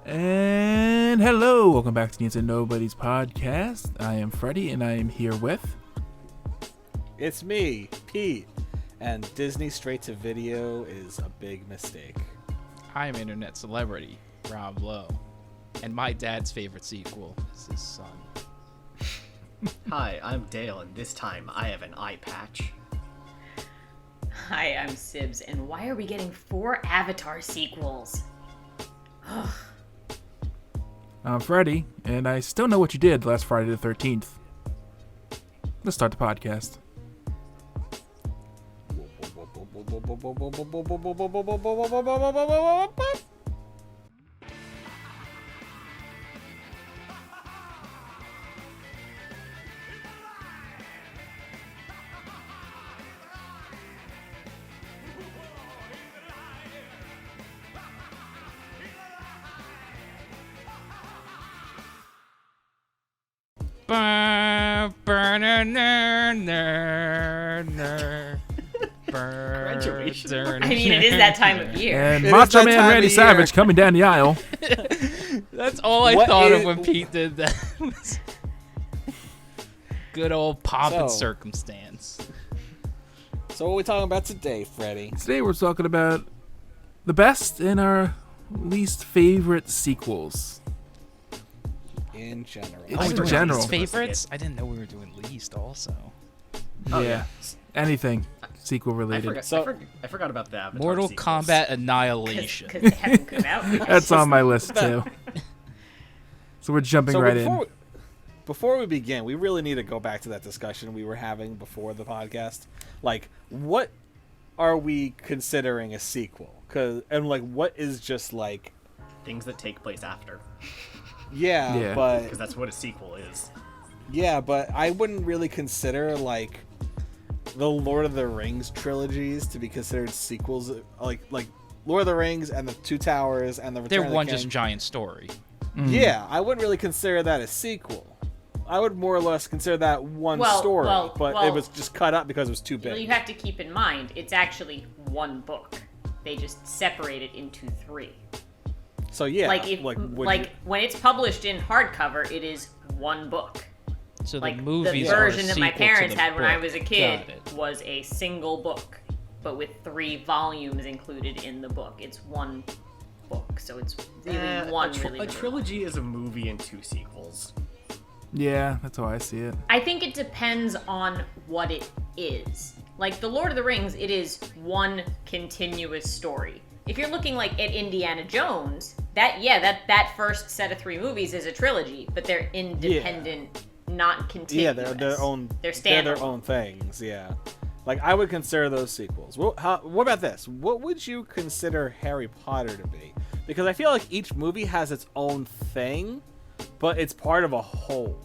And hello, welcome back to the Nobodies podcast. I am Freddie, and I am here with... It's me, Pete, and Disney straight-to-video is a big mistake. I'm internet celebrity, Rob Lowe, and my dad's favorite sequel is his son. Hi, I'm Dale, and this time I have an eye patch. Hi, I'm Sibs, and why are we getting 4 Avatar sequels? Ugh. I'm Freddie, and I still know what you did last Friday the 13th. Let's start the podcast. Graduation. I mean, it is that time of year. And It is Macho that Man time Randy of year. Savage coming down the aisle. That's all I What thought is- of when Pete did that. Was good old pomp and So- circumstance. So what are we talking about today, Freddie? Today we're talking about the best and our least favorite sequels. In general. In Oh, we're doing general. least favorites? I didn't know we were doing least also. Oh, yeah. Anything sequel I related. forgot, So- I forgot about the Avatar Mortal sequels. Kombat Annihilation. Because they haven't come out yet. That's on my list too. So we're jumping So right before we begin, we really need to go back to that discussion we were having before the podcast. Like, what are we considering a sequel? And what is just like... Things that take place after, Yeah. but... because that's what a sequel is. Yeah, but I wouldn't really consider, like, the Lord of the Rings trilogies to be considered sequels. Like Lord of the Rings and the Two Towers and the Return They're of the one King. just giant story. Yeah, I wouldn't really consider that a sequel. I would more or less consider that one story, but it was just cut up because it was too Well, big. you have to keep in mind, it's actually one book. They just separate it into 3. So yeah, When it's published in hardcover, it is one book. So Like the the movies are a version that my sequel to parents the had when I book. was a kid Got it. was a single book, but with 3 volumes included in the book. It's one book, so it's really one. A trilogy is a movie and 2 sequels. Yeah, that's how I see it. I think it depends on what it is. Like the Lord of the Rings, it is one continuous story. If you're looking like at Indiana Jones, that first set of 3 movies is a trilogy, but they're independent, not continuous. yeah, they're their own. They're They're their standalone. own things. Yeah, like I would consider those sequels. What about this? What would you consider Harry Potter to be? Because I feel like each movie has its own thing, but it's part of a whole.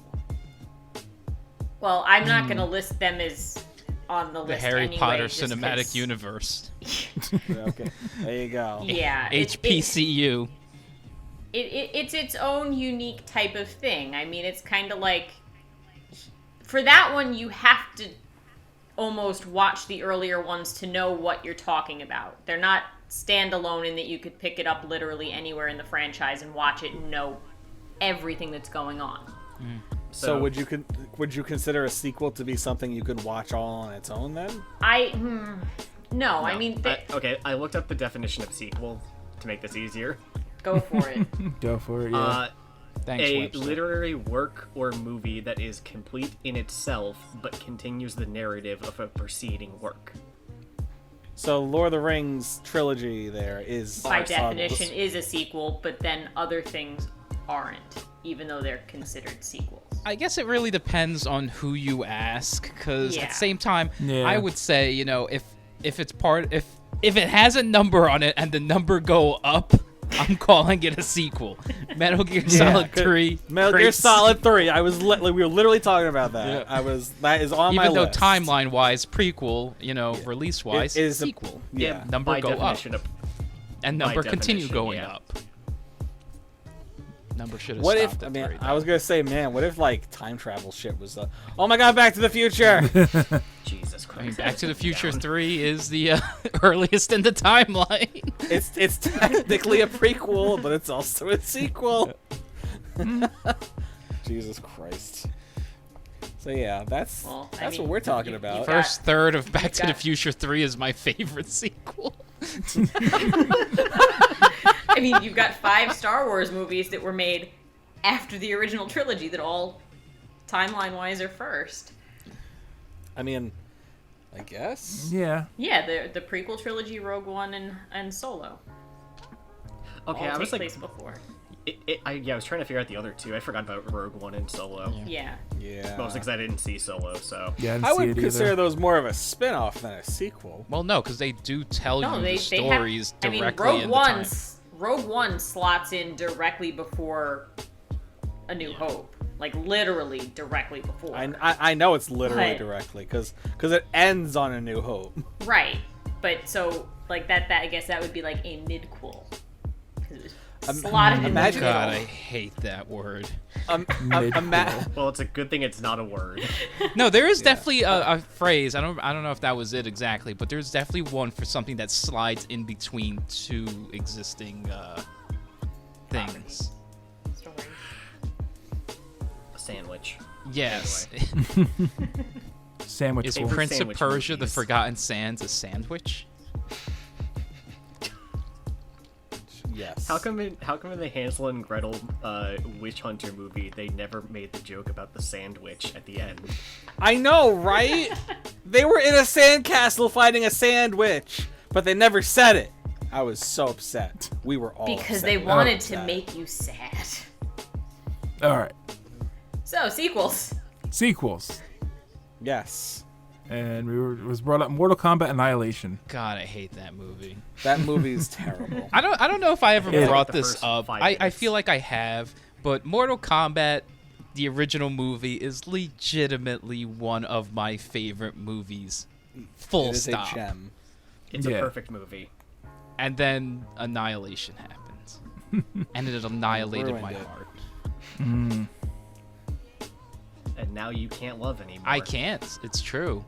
Well, I'm not going to list them as on the The list Harry anyway, Potter just cinematic 'cause- universe. Okay, there you go. Yeah. HPCU. It's its own unique type of thing. I mean, it's kind of like, for that one, you have to almost watch the earlier ones to know what you're talking about. They're not standalone in that you could pick it up literally anywhere in the franchise and watch it and know everything that's going on. So would you consider a sequel to be something you could watch all on its own then? No, I mean, Okay, I looked up the definition of sequel to make this easier. go for it. Go for it, yeah. Thanks, A Webster. literary work or movie that is complete in itself but continues the narrative of a preceding work. So Lord of the Rings trilogy there is By definition is a sequel, but then other things aren't, even though they're considered sequels. I guess it really depends on who you ask, because Yeah. at the same time, Yeah. I would say, if it's if it has a number on it and the number go up, I'm calling it a sequel. Metal Gear Solid 3. Metal Gear great Solid 3. we were literally talking about that. Yeah. That is on my Even though list. timeline-wise, prequel, release-wise, It is a- sequel. yeah. Number by go up. definition, And by number continue definition, going yeah. up. Number should have What if? stopped I at mean, 3. I was gonna say, man, what if like time travel shit was? Oh my God, Back to the Future. Jesus I mean, Christ. Back to the Future Down. 3 is the earliest in the timeline. it's technically a prequel, but it's also a sequel. Jesus Christ. So yeah, that's Well, I that's mean, what we're talking you- about. you First third of Back to the got- Future 3 is my favorite sequel. I mean, you've got 5 Star Wars movies that were made after the original trilogy that all timeline-wise are first. I mean, I guess. Yeah. Yeah, the prequel trilogy, Rogue One and Solo. Okay, all I was take like, place before. I was trying to figure out the other two. I forgot about Rogue One and Solo. Yeah. Yeah. Mostly because I didn't see Solo, so. Yeah, I didn't I see would it consider either. those more of a spin-off than a sequel. Well, no, because they do tell No, you they the they have. stories I mean, directly in the time. Rogue One slots in directly before A New Hope, like literally directly before. I know it's literally But- directly because it ends on A New Hope. Right, but so like that I guess that would be like a midquel. 'Cause it was slotted in the imagine- middle. God, I hate that word. Midquel. Well, it's a good thing it's not a word. No, there is definitely a phrase. I don't know if that was it exactly, but there's definitely one for something that slides in between two existing things. Story. A sandwich. Yes. Sandwich. Is Bowl. Favorite Prince of sandwich Persia: The movies. Forgotten Sands a sandwich? Yes. How come in the Hansel and Gretel witch hunter movie they never made the joke about the sandwich at the end? I know, right? They were in a sandcastle fighting a sandwich, but they never said it. I was so upset. We were all Because upset. they We were wanted upset. to make you sad. All right. So sequels. Sequels. Yes. And it was brought up Mortal Kombat Annihilation. God, I hate that movie. That movie is terrible. I don't know if I ever Yeah. brought Like the this first up. 5 I minutes. feel like I have, but Mortal Kombat, the original movie, is legitimately one of my favorite movies. Full It is stop. a gem. It's Yeah. a perfect movie. And then Annihilation happens. And it annihilated Ruined my it. heart. Mm. And now you can't love anymore. I can't. It's true.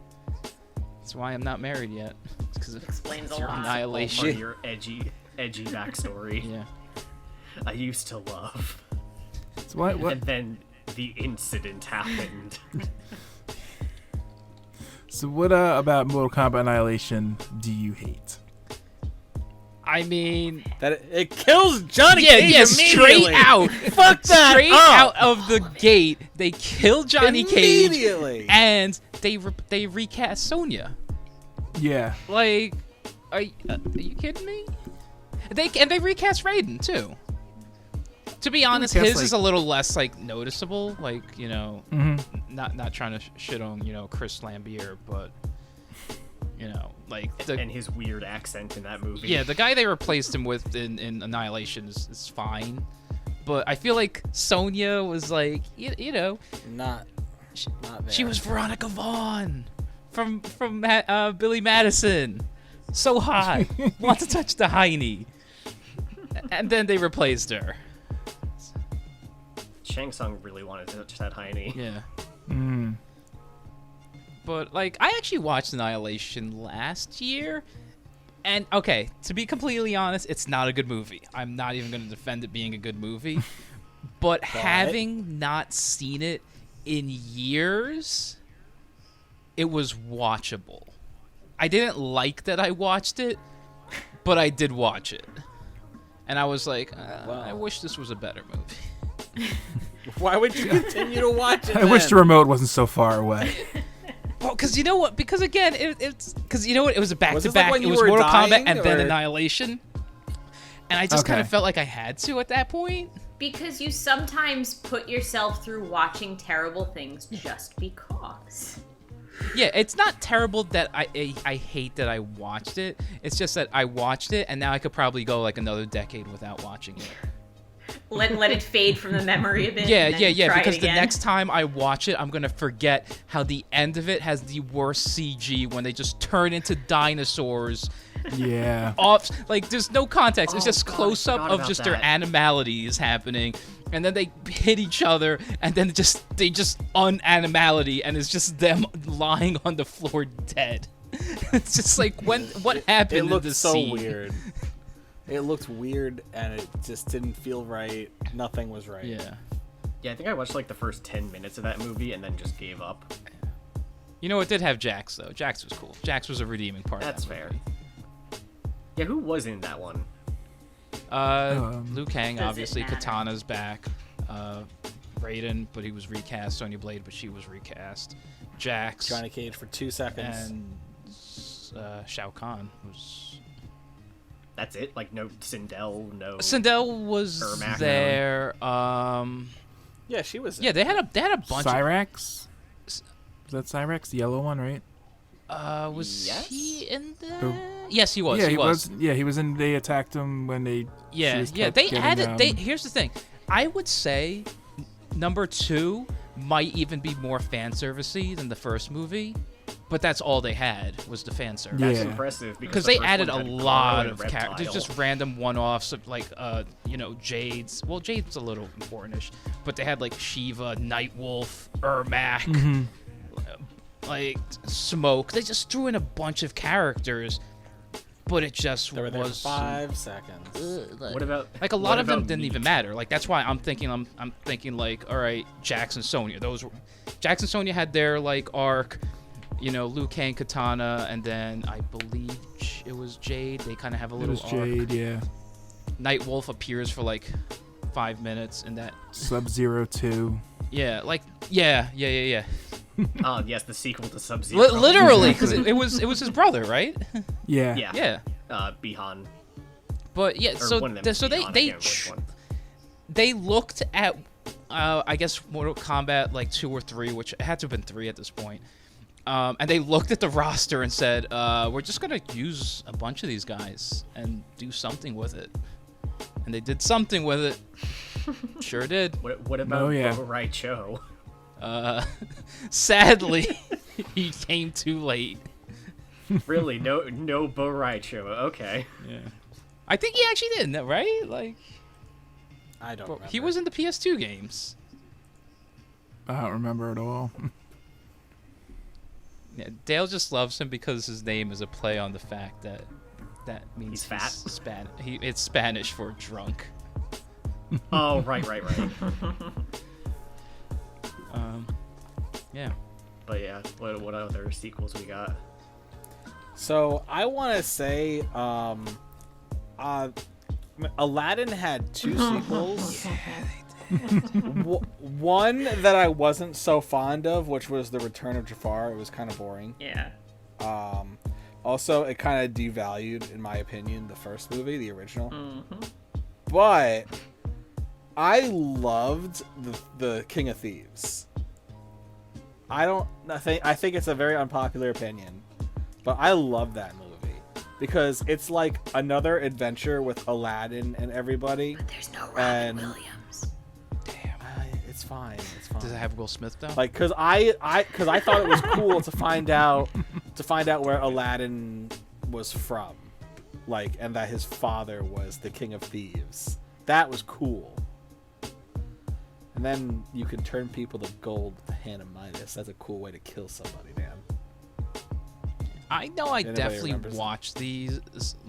That's why I'm not married yet. Because of Explains a your lot. annihilation. Part of your edgy backstory. Yeah. I used to love. So what? And then the incident happened. So what about Mortal Kombat Annihilation do you hate? I mean, That it kills Johnny yeah, Cage straight immediately. out. Fuck that Straight up. out of the gate, they kill Johnny Cage Immediately. and they recast Sonya. Yeah. Like, are you kidding me? They recast Raiden too. To be honest, recast, his is a like- little less like noticeable. Like, you know, Mm-hmm. not trying to shit on Chris Lambier, but like And his weird accent in that movie. yeah, the guy they replaced him with in Annihilation is fine. But I feel like Sonya was like, Not there. she was Veronica Vaughn from Billy Madison. So hot, want to touch the hiney. And then they replaced her. Shang Tsung really wanted to touch that hiney. Yeah. Mm. But like, I actually watched Annihilation last year. And okay, to be completely honest, it's not a good movie. I'm not even going to defend it being a good movie. But having not seen it in years, it was watchable. I didn't like that I watched it, but I did watch it. And I was like, I wish this was a better movie. Why would you continue to watch it? I wish the then? remote wasn't so far away. Well, because you know what? Because again, it's because you know what? It was a back Was to this like back. when It you was were Mortal Kombat dying, and then or- Annihilation. And I just kind of Okay. felt like I had to at that point. Because you sometimes put yourself through watching terrible things just because. Yeah, it's not terrible that I hate that I watched it. It's just that I watched it and now I could probably go like another decade without watching it. Let it fade from the memory a bit. Yeah, and then try because it the again. next time I watch it, I'm going to forget how the end of it has the worst CG when they just turn into dinosaurs Yeah. off, like there's no context. It's Oh, just God, I close up forgot of about just that. their animalities happening, and then they hit each other, and then they just unanimality, and it's just them lying on the floor dead. It's just like what happened It in looked this so scene? weird. It looked weird, and it just didn't feel right. Nothing was right. Yeah. Yeah, I think I watched like the first 10 minutes of that movie and then just gave up. You know, it did have Jax though. Jax was cool. Jax was a redeeming part. That's of that fair. movie. Yeah, who was in that one? Liu Kang, Does it obviously. matter? Katana's back. Raiden, but he was recast. Sonya Blade, but she was recast. Jax Johnny Cage for 2 seconds. and Shao Kahn was. That's it? Like, no Sindel, no... Sindel was Ermac, there. Yeah, she was. Yeah, they had a bunch. Cyrax? Is that Cyrax? The yellow one, right? Was Yes? he in there? Oh. Yes, he was. yeah, he was. Yeah, he was in. They attacked him when they. she Yeah, just yeah. kept They getting, added. Here's the thing. I would say number 2 might even be more fan servicey than the first movie, but that's all they had was the fan service. That's Yeah. impressive Because the they first added one a had lot Goro of and characters. There's Reptile. just random one-offs of like, Jade's. Well, Jade's a little importantish, but they had like Shiva, Nightwolf, Ermac, like Smoke. They just threw in a bunch of characters, but it just They were there for was 5 seconds. What about... like a lot what of them about didn't even Meat? matter. Like that's why I'm thinking like, all right, Jax and Sonya. Jax and Sonya had their like arc. You know, Liu Kang, Katana, and then I believe it was Jade. They kind of have a It little was arc. Jade, yeah. Nightwolf appears for like 5 minutes, and that. Sub-Zero 2. Yeah, like yeah. Oh, yes, the sequel to Sub-Zero. Literally, because it was his brother, right? Yeah. Yeah. Yeah. Bihan. But yeah, Or so one of them is so Bihan, I can't remember which one. they looked at I guess Mortal Kombat like 2 or 3, which had to have been 3 at this point. And they looked at the roster and said, we're just gonna use a bunch of these guys and do something with it. And they did something with it. Sure did. What about Oh, yeah. Bo Rai Cho? Sadly, he came too late. Really? No Bo Rai Cho. Okay. Yeah. I think he actually did, right? Like, I don't remember. he was in the PS2 games. I don't remember at all. Yeah, Dale just loves him because his name is a play on the fact that means He's fat? It's Spanish for drunk. Oh, right. Yeah. But yeah, what other sequels we got? So I want to say, Aladdin had 2 sequels. One that I wasn't so fond of, which was The Return of Jafar. It was kind of boring. Yeah. Also, it kind of devalued, in my opinion, the first movie, the original. But I loved the King of Thieves. I think it's a very unpopular opinion, but I love that movie because it's like another adventure with Aladdin and everybody. But there's no Robin And- Williams. It's fine. It's fine. Does it have Will Smith though? Like, cause I thought it was cool to find out where Aladdin was from, like, and that his father was the King of Thieves. That was cool. And then you can turn people to gold with the hand of Midas. That's a cool way to kill somebody, man. I know I Anybody definitely remembers? watched these,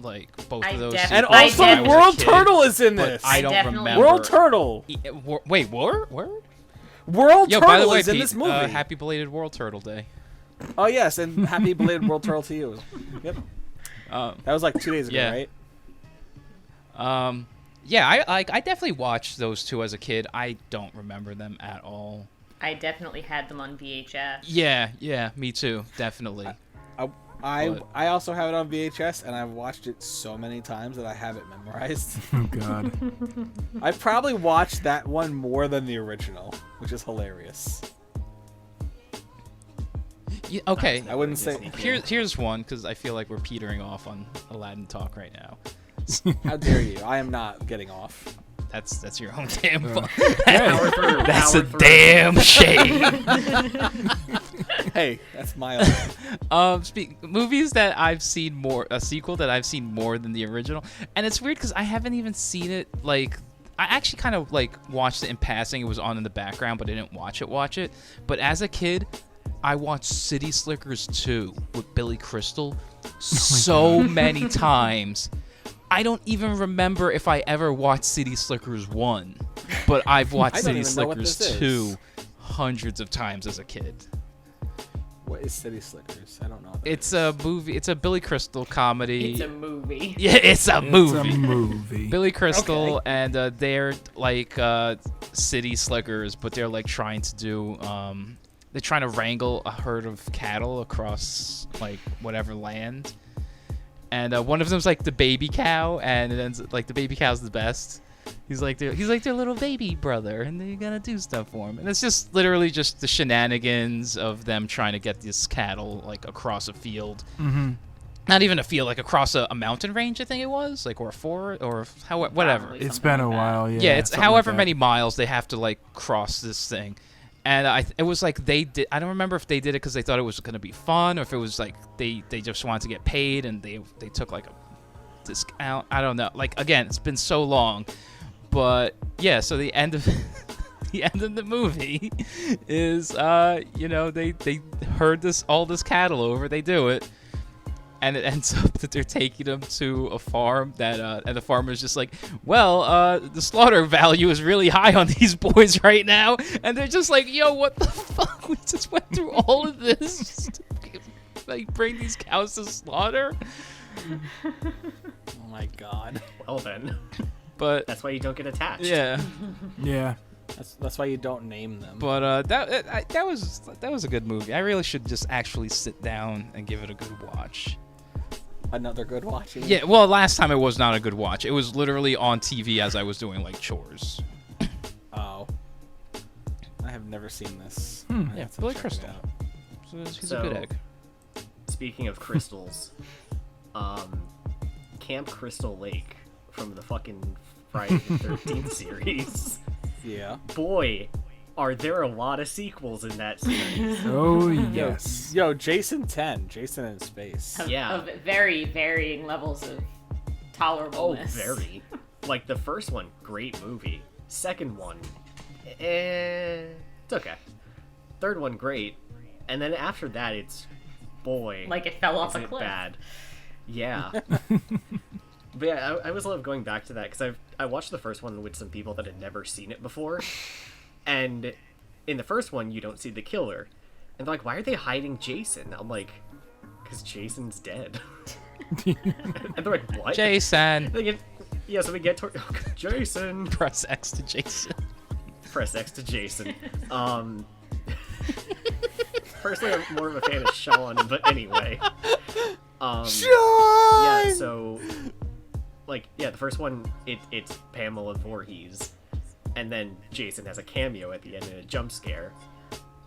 like both I of those. definitely- And sequels also, when I was a World kid, Turtle is in but this. I don't definitely- remember. World Turtle. Wait, Word? World Yo, Turtle by the way, is in Pete, this movie. happy belated World Turtle Day. Oh yes, and happy belated World Turtle to you. Yep. Um, That was like 2 days ago, Yeah. right? Yeah, I definitely watched those 2 as a kid. I don't remember them at all. I definitely had them on VHS. Yeah, me too, definitely. I also have it on VHS, and I've watched it so many times that I have it memorized. Oh, God. I've probably watched that one more than the original, which is hilarious. Yeah, okay, I wouldn't say. here's one because I feel like we're petering off on Aladdin talk right now. How dare you? I am not getting off. That's your own damn fault. Power through. That's power a through. damn shame. Hey, that's my line. Movies that I've seen more, a sequel that I've seen more than the original, and it's weird because I haven't even seen it. Like, I actually kind of like watched it in passing. It was on in the background, but I didn't watch it. But as a kid, I watched City Slickers 2 with Billy Crystal so many times. I don't even remember if I ever watched City Slickers 1, but I've watched City Slickers 2 hundreds of times as a kid. What is City Slickers? I don't know. It's a movie. It's a Billy Crystal comedy. It's a movie. Yeah, it's a movie. It's a movie. Billy Crystal and they're like city slickers, but they're like trying to do they're trying to wrangle a herd of cattle across like whatever land. And one of them's like the baby cow, and then like the baby cow's the best. He's like their little baby brother, and they're gonna do stuff for him. And it's just literally just the shenanigans of them trying to get this cattle like across a field. Mm-hmm. Not even a field, like across a mountain range, I think it was, like, or a forest, or whatever. Probably. It's been a while, yeah. Yeah, it's something however like that. many miles they have to like cross this thing. And it was like they did. I don't remember if they did it because they thought it was gonna be fun, or if it was like they just wanted to get paid and they took like a discount. I don't know. Like, again, it's been so long, but yeah. So the end of the end of the movie is they herd all this cattle over. They do it. And it ends up that they're taking them to a farm and the farmer's just like, well, the slaughter value is really high on these boys right now. And they're just like, yo, what the fuck? We just went through all of this to like bring these cows to slaughter. Oh my god. Well then, But that's why you don't get attached. yeah, Yeah. That's why you don't name them. but that was a good movie. I really should just actually sit down and give it a good watch. Another good watching. Yeah, well, last time it was not a good watch. It was literally on TV as I was doing like chores. Oh. I have never seen this. Hmm. I Yeah, have to Billy check it Crystal. out. So he's So- a good egg. Speaking of crystals, Camp Crystal Lake from the fucking Friday the 13th series. Yeah. Boy, are there a lot of sequels in that series. Oh, yes. Yo, Jason 10. Jason in space. Yeah. Of very varying levels of Oh, tolerableness. very. Like, the first one, great movie. Second one, it's okay. Third one, great. And then after that, it's, boy, Like it fell off is a it cliff. bad. Yeah. But yeah, I always love going back to that, because I watched the first one with some people that had never seen it before. And in the first one, you don't see the killer. And they're like, why are they hiding Jason? I'm like, because Jason's dead. And they're like, what? Jason. So we get to Jason. Press X to Jason. Press X to Jason. Personally, I'm more of a fan of Sean, but anyway. Yeah, so, like, yeah, the first one, it's Pamela Voorhees. And then Jason has a cameo at the end and a jump scare.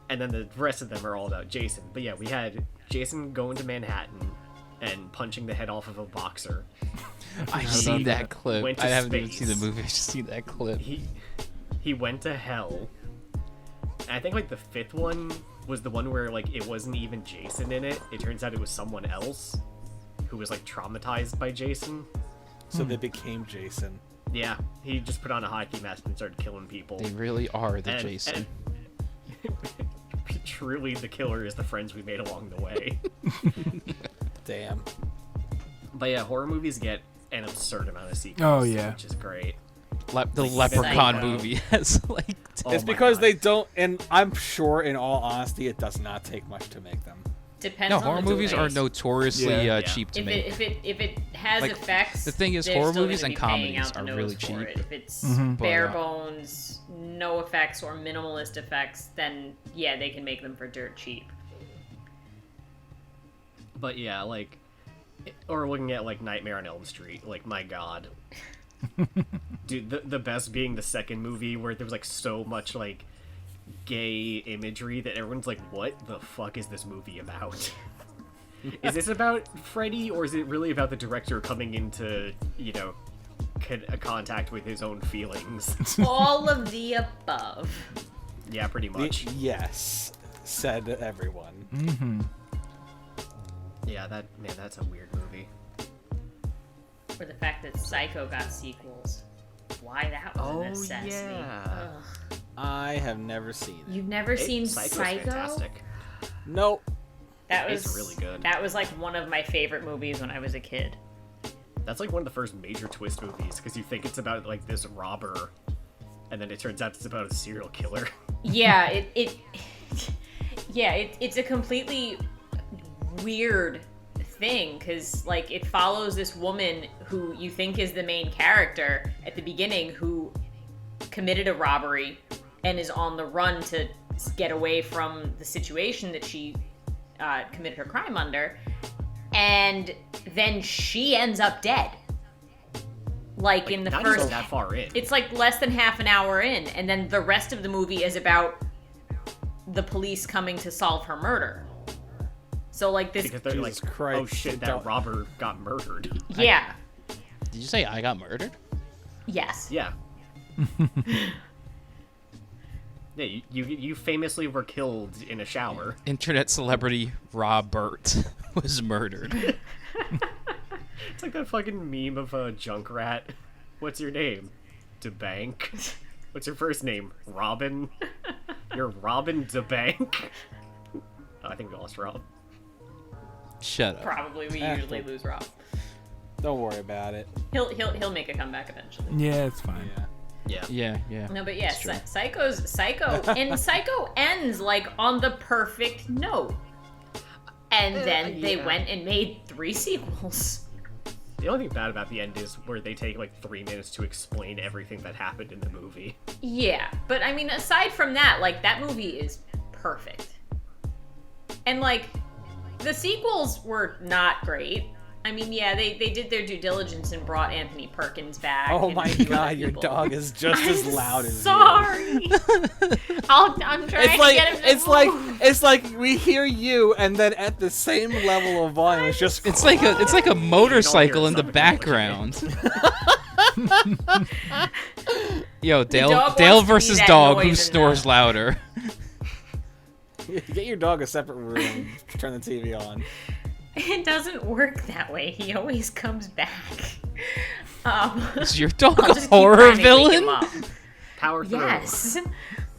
And then the rest of them are all about Jason. But yeah, we had Jason going to Manhattan and punching the head off of a boxer. I've seen that clip. Went to I haven't even space. seen the movie. I just seen that clip. He went to hell. And I think, like, the fifth one was the one where, like, it wasn't even Jason in it. It turns out it was someone else who was, like, traumatized by Jason. So they became Jason. Yeah, he just put on a hockey mask and started killing people. They really are the And- Jason. Truly, the killer is the friends we made along the way. Damn. But yeah, horror movies get an absurd amount of sequels. Oh, yeah. Which is great. The Like, Leprechaun Psycho. movie has like. Oh It's my because God. they don't, and I'm sure, in all honesty, it does not take much to make them. Depends No, on horror the movies are device. notoriously Yeah. cheap to If make. it has Like, effects, the thing is, they're horror still movies gonna and be paying comedies out the are nose really for cheap. it. If it's Mhm. bare But, bones, no effects or minimalist effects, then yeah, they can make them for dirt cheap. But yeah, like, or looking at like Nightmare on Elm Street, like, my god. Dude, the best being the second movie where there was like so much like gay imagery that everyone's like, what the fuck is this movie about? Is this about Freddy, or is it really about the director coming into, you know, contact with his own feelings? All of the above. Yeah, pretty much. Yes. said everyone. Mm-hmm. Yeah, that's a weird movie. Or the fact that Psycho got sequels. Why that was a necessity. Yeah. Ugh. I have never seen it. You've never seen Psycho's Psycho? fantastic. Nope. That was It's really good. That was like one of my favorite movies when I was a kid. That's like one of the first major twist movies because you think it's about like this robber, and then it turns out it's about a serial killer. Yeah, it's a completely weird thing because like it follows this woman who you think is the main character at the beginning who committed a robbery and is on the run to get away from the situation that she committed her crime under, and then she ends up dead. Like in the not first even that far in. It's like less than half an hour in, and then the rest of the movie is about the police coming to solve her murder. So like this, Because they're Jesus like, Christ, oh shit, that don't- robber got murdered. yeah, Did you say I got murdered? yes, Yeah. Yeah, you famously were killed in a shower. Internet celebrity Robert was murdered. It's like that fucking meme of a Junkrat. What's your name? DeBank. What's your first name? Robin. You're Robin DeBank. Oh, I think we lost Rob. Shut up. probably we usually lose Rob. Don't worry about it. He'll make a comeback eventually. Yeah, it's fine. Yeah. Yeah. Yeah. No, but yes, true. Psycho ends like on the perfect note, and then they yeah. went and made 3 sequels. The only thing bad about the end is where they take like 3 minutes to explain everything that happened in the movie. Yeah, but I mean, aside from that, like that movie is perfect, and like the sequels were not great. I mean, yeah, they did their due diligence and brought Anthony Perkins back. Oh and my a few other god, your people. dog is just as loud as you. Sorry. I'm trying It's like to get him to move. it's like we hear you, and then at the same level of volume, it's just It's like a motorcycle in the something background. Yo, Dale dog Dale wants to be versus that dog, noise who in snores the- louder? get your dog a separate room, turn the TV on. It doesn't work that way. He always comes back. Is your dog I'll a just keep horror trying to wake villain? him up. Power through. Yes.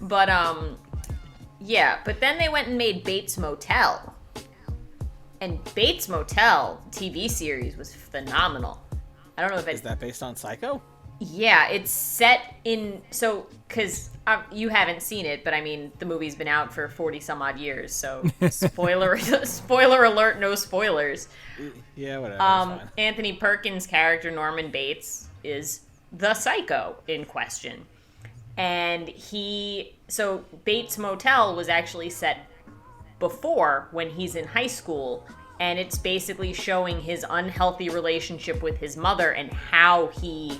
But yeah, but then they went and made Bates Motel. And Bates Motel TV series was phenomenal. I don't know if Is that based on Psycho? Yeah, it's set in because you haven't seen it, but I mean the movie's been out for 40 some odd years, so spoiler alert, no spoilers. Yeah, whatever. It's fine. Anthony Perkins' character Norman Bates is the psycho in question, and Bates Motel was actually set before when he's in high school. And it's basically showing his unhealthy relationship with his mother and how he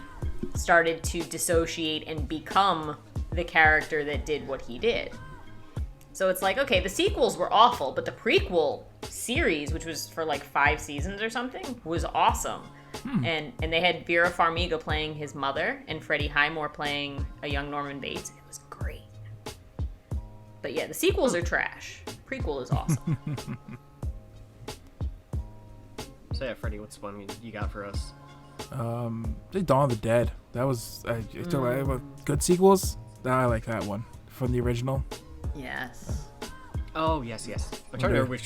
started to dissociate and become the character that did what he did. So it's like, okay, the sequels were awful, but the prequel series, which was for like 5 seasons or something, was awesome. And they had Vera Farmiga playing his mother and Freddie Highmore playing a young Norman Bates. It was great. But yeah, the sequels are trash. Prequel is awesome. So yeah, Freddie, what's one you got for us? The Dawn of the Dead. That was good sequels. I like that one from the original. Yes. Oh yes. I'm trying to remember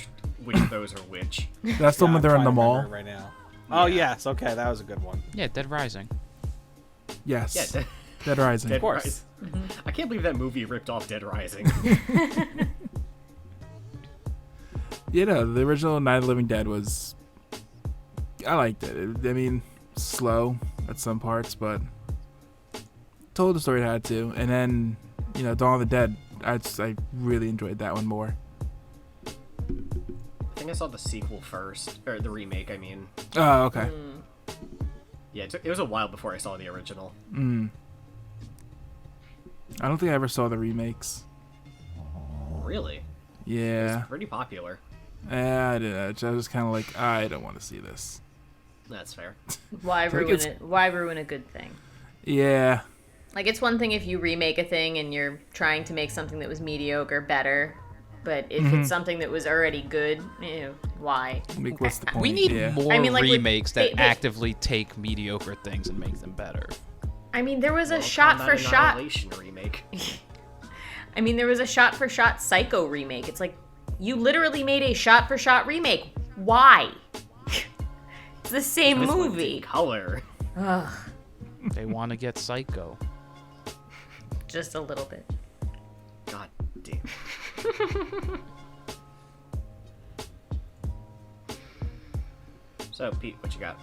which of those are which. That's the one I'm they're in trying the to mall. remember right now. Oh yes, okay, that was a good one. Yeah, Dead Rising. Yes. Yeah, Dead Rising. Dead course. Rising. I can't believe that movie ripped off Dead Rising. You know, the original Night of the Living Dead was. I liked it. I mean, slow at some parts, but told the story it had to. And then, Dawn of the Dead. I really enjoyed that one more. I think I saw the sequel first, or the remake. I mean, Oh, okay. yeah, it was a while before I saw the original. I don't think I ever saw the remakes. Really? Yeah. Pretty popular. I did. I was kind of like, I don't want to see this. That's fair. Why think ruin it's- it? Why ruin a good thing? Yeah. Like, it's one thing if you remake a thing and you're trying to make something that was mediocre better, But if it's something that was already good, why? Like, what's the point? We need yeah. more I mean, like, remakes that they- actively take mediocre things and make them better. I mean, there was a Mortal shot Kombat for shot. Annihilation remake. I mean, there was a shot for shot Psycho remake. It's like, you literally made a shot for shot remake. Why? It's the same This one's in movie. color. Ugh, They want to get Psycho. just a little bit. God damn. So, Pete, what you got?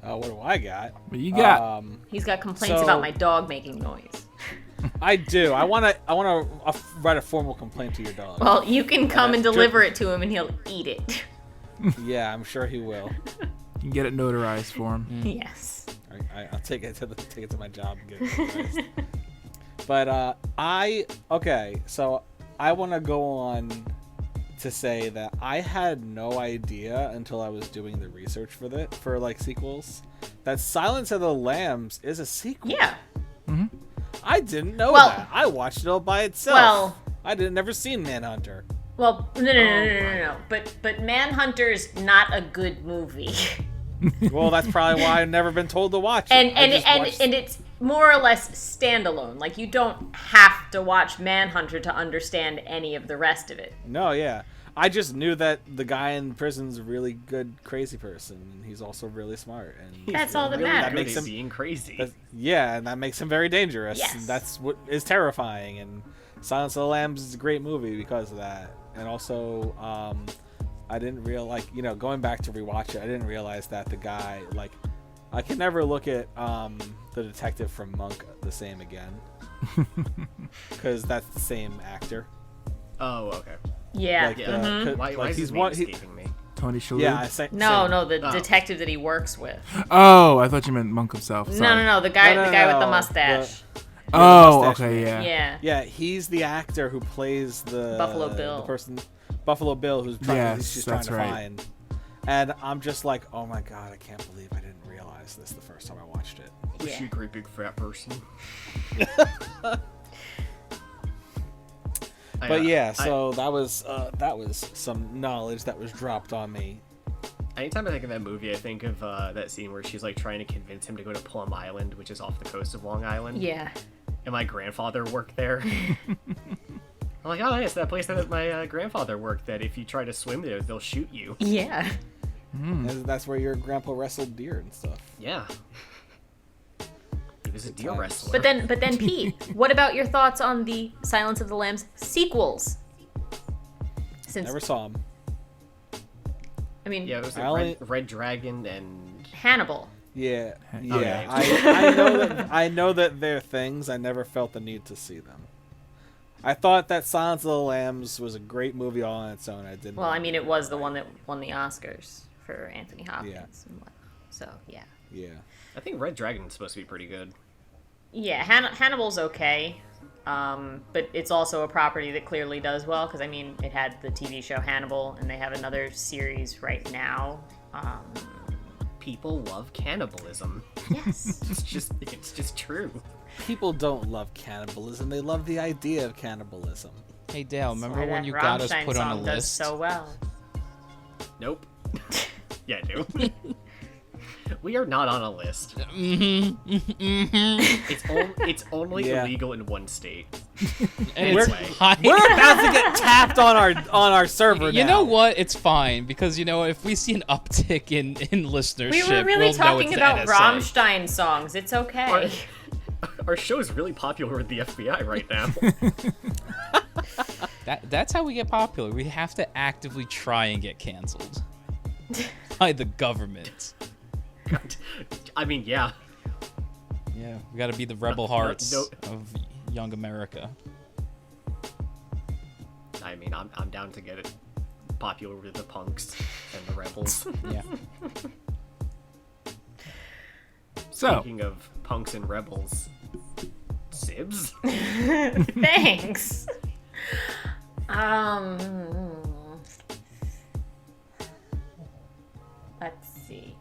What do I got? What you got? He's got complaints So- about my dog making noise. I do. I want to write a formal complaint to your dog. Well, you can come and that's deliver it to him and he'll eat it. Yeah, I'm sure he will. You can get it notarized for him. Yes. I'll take it to my job and get it notarized. But so I want to go on to say that I had no idea until I was doing the research for like sequels that Silence of the Lambs is a sequel. Yeah. I didn't know Well- that. I watched it all by itself. Well- I didn't never seen Manhunter. Well, no. But Manhunter's not a good movie. Well, that's probably why I've never been told to watch it. and I just watched- it's more or less standalone. Like, you don't have to watch Manhunter to understand any of the rest of it. No, yeah. I just knew that the guy in prison's a really good crazy person, and he's also really smart. And That's all that Really matters. good makes at him- being crazy. and that makes him very dangerous. Yes. And that's what is terrifying. And Silence of the Lambs is a great movie because of that. And also, I didn't realize, going back to rewatch it, I didn't realize that the guy, I can never look at the detective from Monk the same again, because that's the same actor. Oh, okay. Yeah. Like, Yeah. uh, Why like is he's his name one- he- escaping me? Tony Shalhoub. Yeah, No, the Oh. detective that he works with. Oh, I thought you meant Monk himself. Sorry. No, the guy, No, the guy with the no, mustache. Oh, mustache okay, man. yeah. Yeah. Yeah, he's the actor who plays the Buffalo Bill. the person, Buffalo Bill, who's trying, Yes, she's trying that's to right. find. And I'm just like, oh my god, I can't believe I didn't realize this the first time I watched it. Was Yeah. she a great big fat person? But yeah, so that was some knowledge that was dropped on me. Anytime I think of that movie, I think of that scene where she's like trying to convince him to go to Plum Island, which is off the coast of Long Island. Yeah. And my grandfather worked there. I'm like, oh, yes, that place that my grandfather worked. That if you try to swim there, they'll shoot you. Yeah. And that's where your grandpa wrestled deer and stuff. Yeah. He was a deer times. wrestler. But then Pete, what about your thoughts on the Silence of the Lambs sequels? Since Never saw him. I mean, Yeah, it was I like only- Red Dragon and Hannibal. Yeah, yeah. yeah. I know that they're things. I never felt the need to see them. I thought that Silence of the Lambs was a great movie all on its own. I didn't. Well, I mean, it was the one that won the Oscars for Anthony Hopkins Yeah. and whatnot. So yeah. Yeah. I think Red Dragon is supposed to be pretty good. Yeah, Hannibal's okay, but it's also a property that clearly does well because I mean, it had the TV show Hannibal, and they have another series right now. People love cannibalism. Yes. It's just true. People don't love cannibalism. They love the idea of cannibalism. Hey Dale, remember Why when that you got us Rammstein put on a song does list? so well. Nope. Yeah, I do. We are not on a list. It's only Yeah. illegal in one state. And We're- it's high. We're about to get tapped on our server now. You know what? It's fine because if we see an uptick in listenership, We were really we'll know talking it's about the NSA. Rammstein songs. It's okay. Our show is really popular with the FBI right now. That's how we get popular. We have to actively try and get canceled by the government. I mean, yeah. Yeah, we got to be the rebel hearts no. of young America. I mean, I'm down to get it popular with the punks and the rebels. Yeah. So, Speaking of punks and rebels, Sibs? Thanks. Let's see.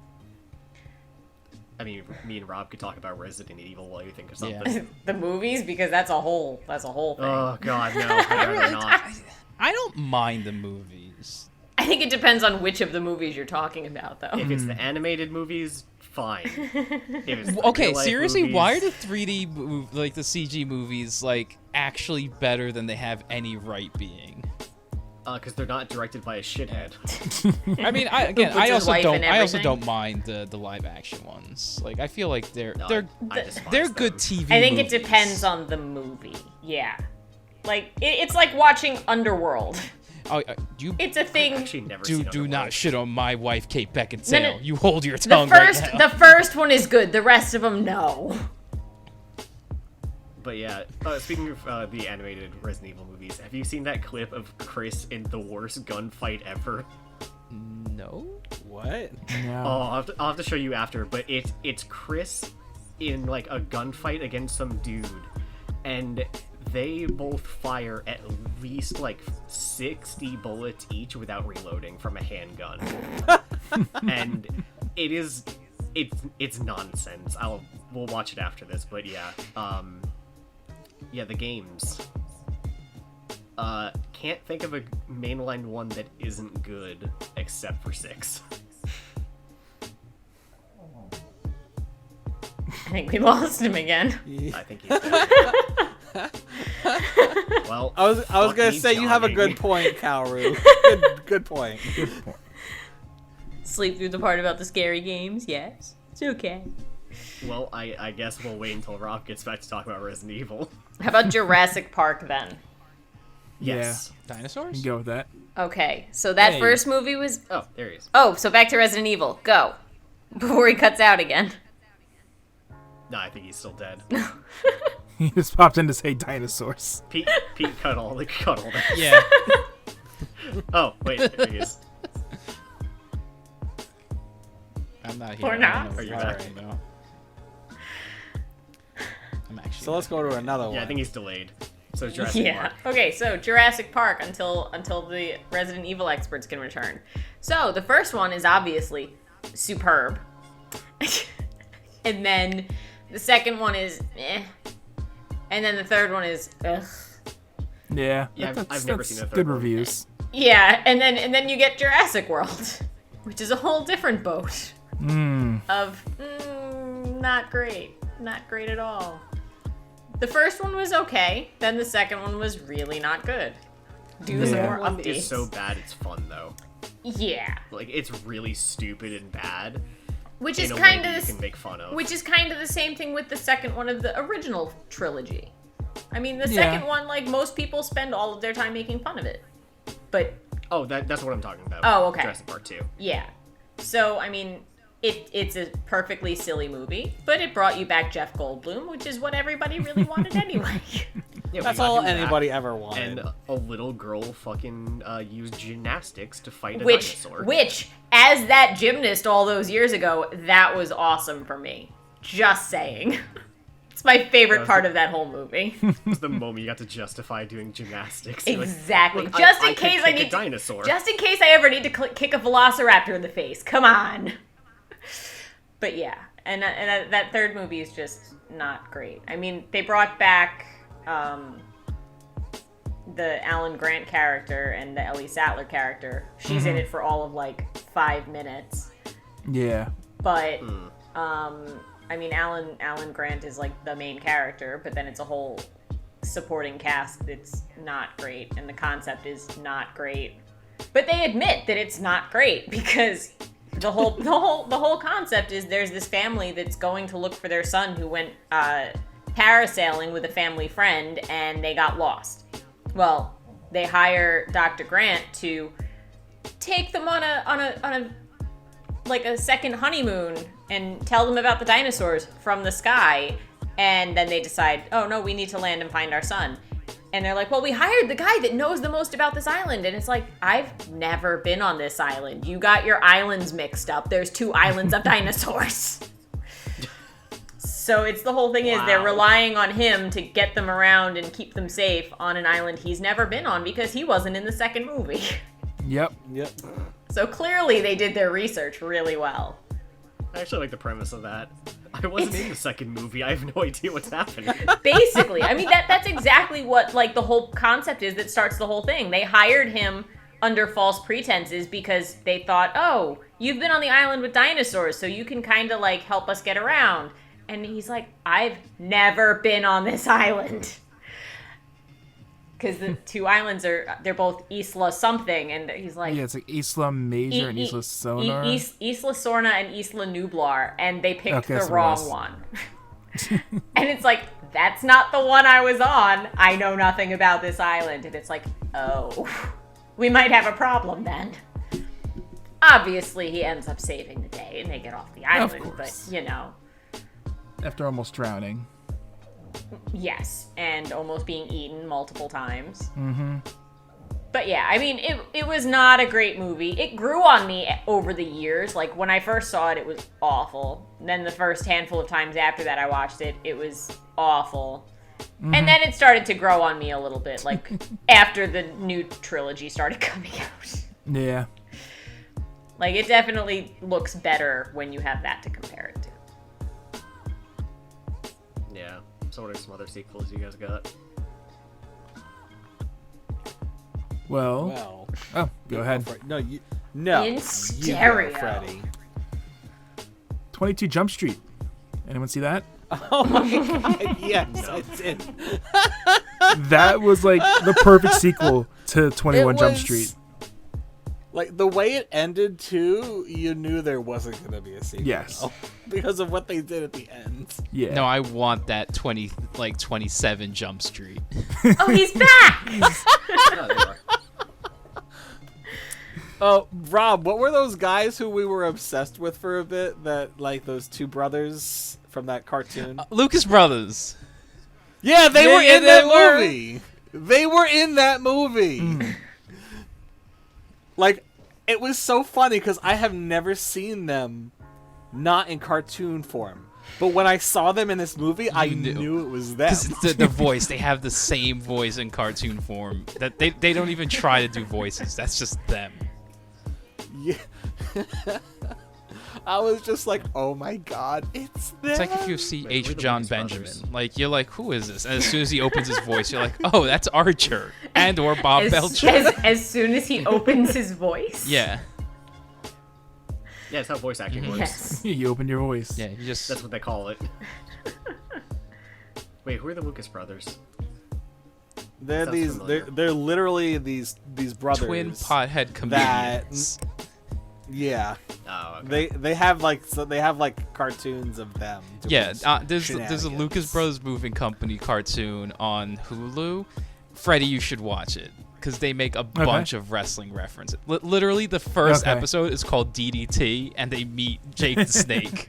I mean, me and Rob could talk about Resident Evil while you think of Yeah. something. The movies, because that's a whole thing. Oh god, no, I'd rather not. I don't mind the movies. I think it depends on which of the movies you're talking about, though. If it's the animated movies, fine. If it's the Okay, real-life seriously, movies, why are the 3D, like the CG movies, like actually better than they have any right being? Because they're not directed by a shithead. I mean, I puts his also wife don't. in I also everything? don't mind the live action ones. Like, I feel like they're No, they're I despise they're them. good TV. I think movies. it depends on the movie. Yeah. Like, it's like watching Underworld. Oh, you It's a thing. Actually, never seen do not Underworld. shit on my wife, Kate Beckinsale. No, no. You hold your The tongue first, right now. the first one is good. The rest of them, no. But yeah, speaking of the animated Resident Evil movies, have you seen that clip of Chris in the worst gunfight ever? No. What? No. Oh, I'll have to show you after, but it's Chris in like a gunfight against some dude, and they both fire at least like 60 bullets each without reloading from a handgun. And it's nonsense. We'll watch it after this, but yeah. Yeah, the games. Can't think of a mainline one that isn't good except for 6. I think we lost him again. I think he's dead. Well, I was fuck gonna me say you have a jogging. good point, Kaoru. Good point. Sleep through the part about the scary games? Yes. It's okay. Well, I guess we'll wait until Rob gets back to talk about Resident Evil. How about Jurassic Park then? Yes. Dinosaurs? Go with that. Okay, so that Hey. first movie was... Oh, there he is. Oh, so back to Resident Evil. Go. Before he cuts out again. No, I think he's still dead. He just popped in to say dinosaurs. Pete cut all that. Yeah. Oh, wait, there he is. I'm not here. Or I don't not. know Are you where back? I know. I'm actually. So let's go to another one. Yeah, I think he's delayed. So Jurassic Yeah. Park. Okay, so Jurassic Park until the Resident Evil experts can return. So the first one is obviously superb. And then the second one is eh. And then the third one is ugh. Yeah. Yeah, I've never seen the third good one. reviews. Yeah, and then you get Jurassic World, which is a whole different boat of not great. Not great at all. The first one was okay, then the second one was really not good. Do some Yeah. more One updates. is so bad it's fun though. Yeah. Like it's really stupid and bad. Which In is a way kind that of you can make fun of. which is kind of the same thing with the second one of the original trilogy. I mean, the Yeah. second one, like, most people spend all of their time making fun of it. But Oh, that's what I'm talking about. Oh, okay. Jurassic Park 2. yeah. So, I mean, it's a perfectly silly movie, but it brought you back Jeff Goldblum, which is what everybody really wanted anyway. Yeah, we That's got all him back, anybody ever wanted. And a little girl fucking used gymnastics to fight a Which, dinosaur. as that gymnast all those years ago, that was awesome for me. Just saying. It's my favorite part of that whole movie. was the moment you got to justify doing gymnastics. You're like, Exactly. "Look, Just I in could case I kick a need to, dinosaur. just in case I ever need to kick a velociraptor in the face. Come on. But yeah, and that third movie is just not great. I mean, they brought back the Alan Grant character and the Ellie Sattler character. She's in it for all of like 5 minutes. Yeah. But I mean, Alan Grant is like the main character, but then it's a whole supporting cast that's not great, and the concept is not great. But they admit that it's not great because the whole concept is there's this family that's going to look for their son who went parasailing with a family friend and they got lost. Well, they hire Dr. Grant to take them on a like a second honeymoon and tell them about the dinosaurs from the sky, and then they decide, oh no, we need to land and find our son. And they're like, well, we hired the guy that knows the most about this island. And it's like, I've never been on this island. You got your islands mixed up. There's 2 islands of dinosaurs. So it's the whole thing is they're Wow. relying on him to get them around and keep them safe on an island he's never been on because he wasn't in the second movie. Yep. Yep. So clearly they did their research really well. I actually like the premise of that. I wasn't in the second movie. I have no idea what's happening. Basically, I mean that's exactly what like the whole concept is that starts the whole thing. They hired him under false pretenses because they thought, oh, you've been on the island with dinosaurs, so you can kind of like help us get around. And he's like, I've never been on this island. Because the two islands they're both Isla something, and he's like, Yeah, it's like Isla Major and Isla Sonar. Isla Sorna and Isla Nublar, and they picked Okay, the that's what it wrong was. one. And it's like, that's not the one I was on. I know nothing about this island. And it's like, oh, we might have a problem then. Obviously, he ends up saving the day, and they get off the island. But course. you know, After almost drowning. yes, and almost being eaten multiple times. Mm-hmm. But yeah, I mean, it was not a great movie. It grew on me over the years. Like, when I first saw it, it was awful. Then the first handful of times after that I watched it, it was awful. Mm-hmm. And then it started to grow on me a little bit, like, after the new trilogy started coming out. Yeah. Like, it definitely looks better when you have that to compare it to. Yeah. So what are some other sequels you guys got? Well. Well, Oh, go ahead. no, you no. In You stereo. go, Freddy. 22 Jump Street. Anyone see that? Oh my god, yes, I did. That was like the perfect sequel to 21 It Jump was- Street. Like, the way it ended, too, you knew there wasn't going to be a sequel. Yes. Because of what they did at the end. Yeah. No, I want that 27 Jump Street. Oh, he's back! Oh, there you are. Oh, Rob, what were those guys who we were obsessed with for a bit? That, like, those two brothers from that cartoon? Lucas Brothers. Yeah, they Yeah, were yeah, in they that were. movie. They were in that movie. Like, it was so funny because I have never seen them not in cartoon form. But when I saw them in this movie, I knew it was them. Because it's the voice. They have the same voice in cartoon form. That they don't even try to do voices. That's just them. Yeah. I was just like, oh my god, it's them. It's like if you see Wait, H. who are the John Lucas Benjamin. brothers? Like, you're like, who is this? And as soon as he opens his voice, you're like, oh, that's Archer. And or Bob Belcher. As soon as he opens his voice. Yeah. Yeah, it's how voice acting works. Yes. You opened your voice. Yeah, you just... That's what they call it. Wait, who are the Lucas brothers? They're Sounds these. familiar. They're literally these brothers. twin pothead that- comedians. Yeah, Oh, okay. they have like cartoons of them. doing Yeah, there's a shenanigans. Lucas Brothers Moving Company cartoon on Hulu. Freddie, you should watch it because they make a bunch of wrestling references. Literally, the first Okay. episode is called DDT, and they meet Jake the Snake,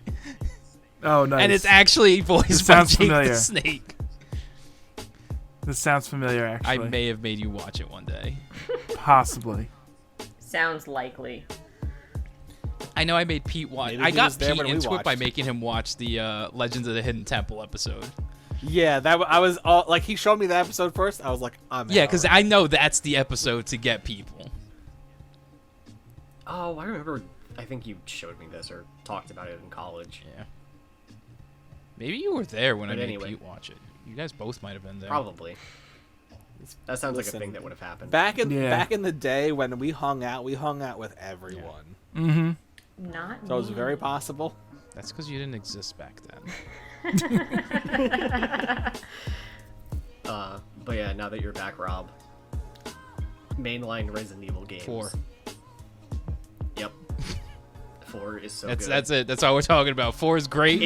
Oh, nice. and it's actually voiced This by sounds Jake familiar. the Snake. This sounds familiar, I actually. may have made you watch it one day. Possibly. Sounds likely. I know I made Pete watch. Maybe I he got was there Pete when we into it by watched. making him watch the Legends of the Hidden Temple episode. Yeah, I was all like, he showed me the episode first. I was like, I'm Yeah, out because already. I know that's the episode to get people. Oh, I remember. I think you showed me this or talked about it in college. Yeah. Maybe you were there when I But made anyway. Pete watch it. You guys both might have been there. Probably. That sounds like Listen, a thing that would have happened. back in Yeah. the day when we hung out with everyone. Mm-hmm. Not So it's me. very possible. That's because you didn't exist back then. But yeah, now that you're back, Rob. Mainline Resident Evil games. 4. Yep. 4 is so That's good. that's it. That's all we're talking about. 4 is great.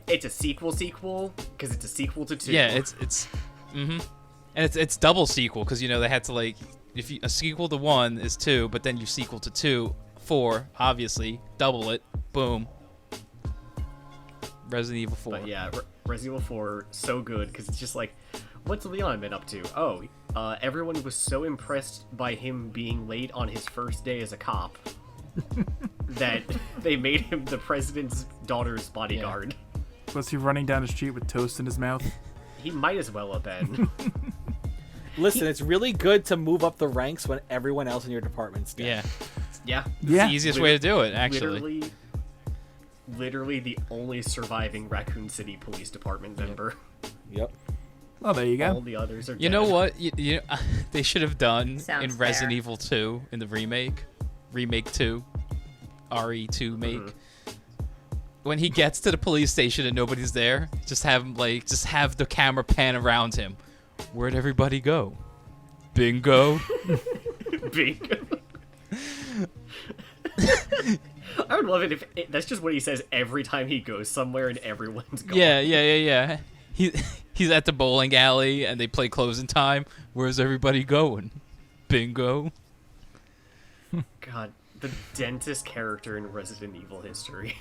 It's a sequel because it's a sequel to 2. Yeah, it's and it's double sequel because they had to like if you, a sequel to 1 is 2, but then you sequel to 2, 4, obviously double it, boom. Resident Evil 4. But yeah, Resident Evil 4 so good because it's just like, what's Leon been up to? Oh, everyone was so impressed by him being late on his first day as a cop that they made him the president's daughter's bodyguard. Was he running down the street with toast in his mouth? He might as well have been. Listen, it's really good to move up the ranks when everyone else in your department's dead. Yeah, Yeah. it's Yeah. the easiest way to do it, actually. Literally, literally the only surviving Raccoon City Police Department member. Yep. Oh, there you All go. the others are You dead. know what? They should have done Sounds in Resident fair. Evil 2 in the remake 2, RE2 make. When he gets to the police station and nobody's there, just have the camera pan around him. Where'd everybody go? Bingo. Bingo. I would love it if that's just what he says every time he goes somewhere and everyone's gone. Yeah. He's at the bowling alley and they play closing time. Where's everybody going? Bingo. God, the dentist character in Resident Evil history.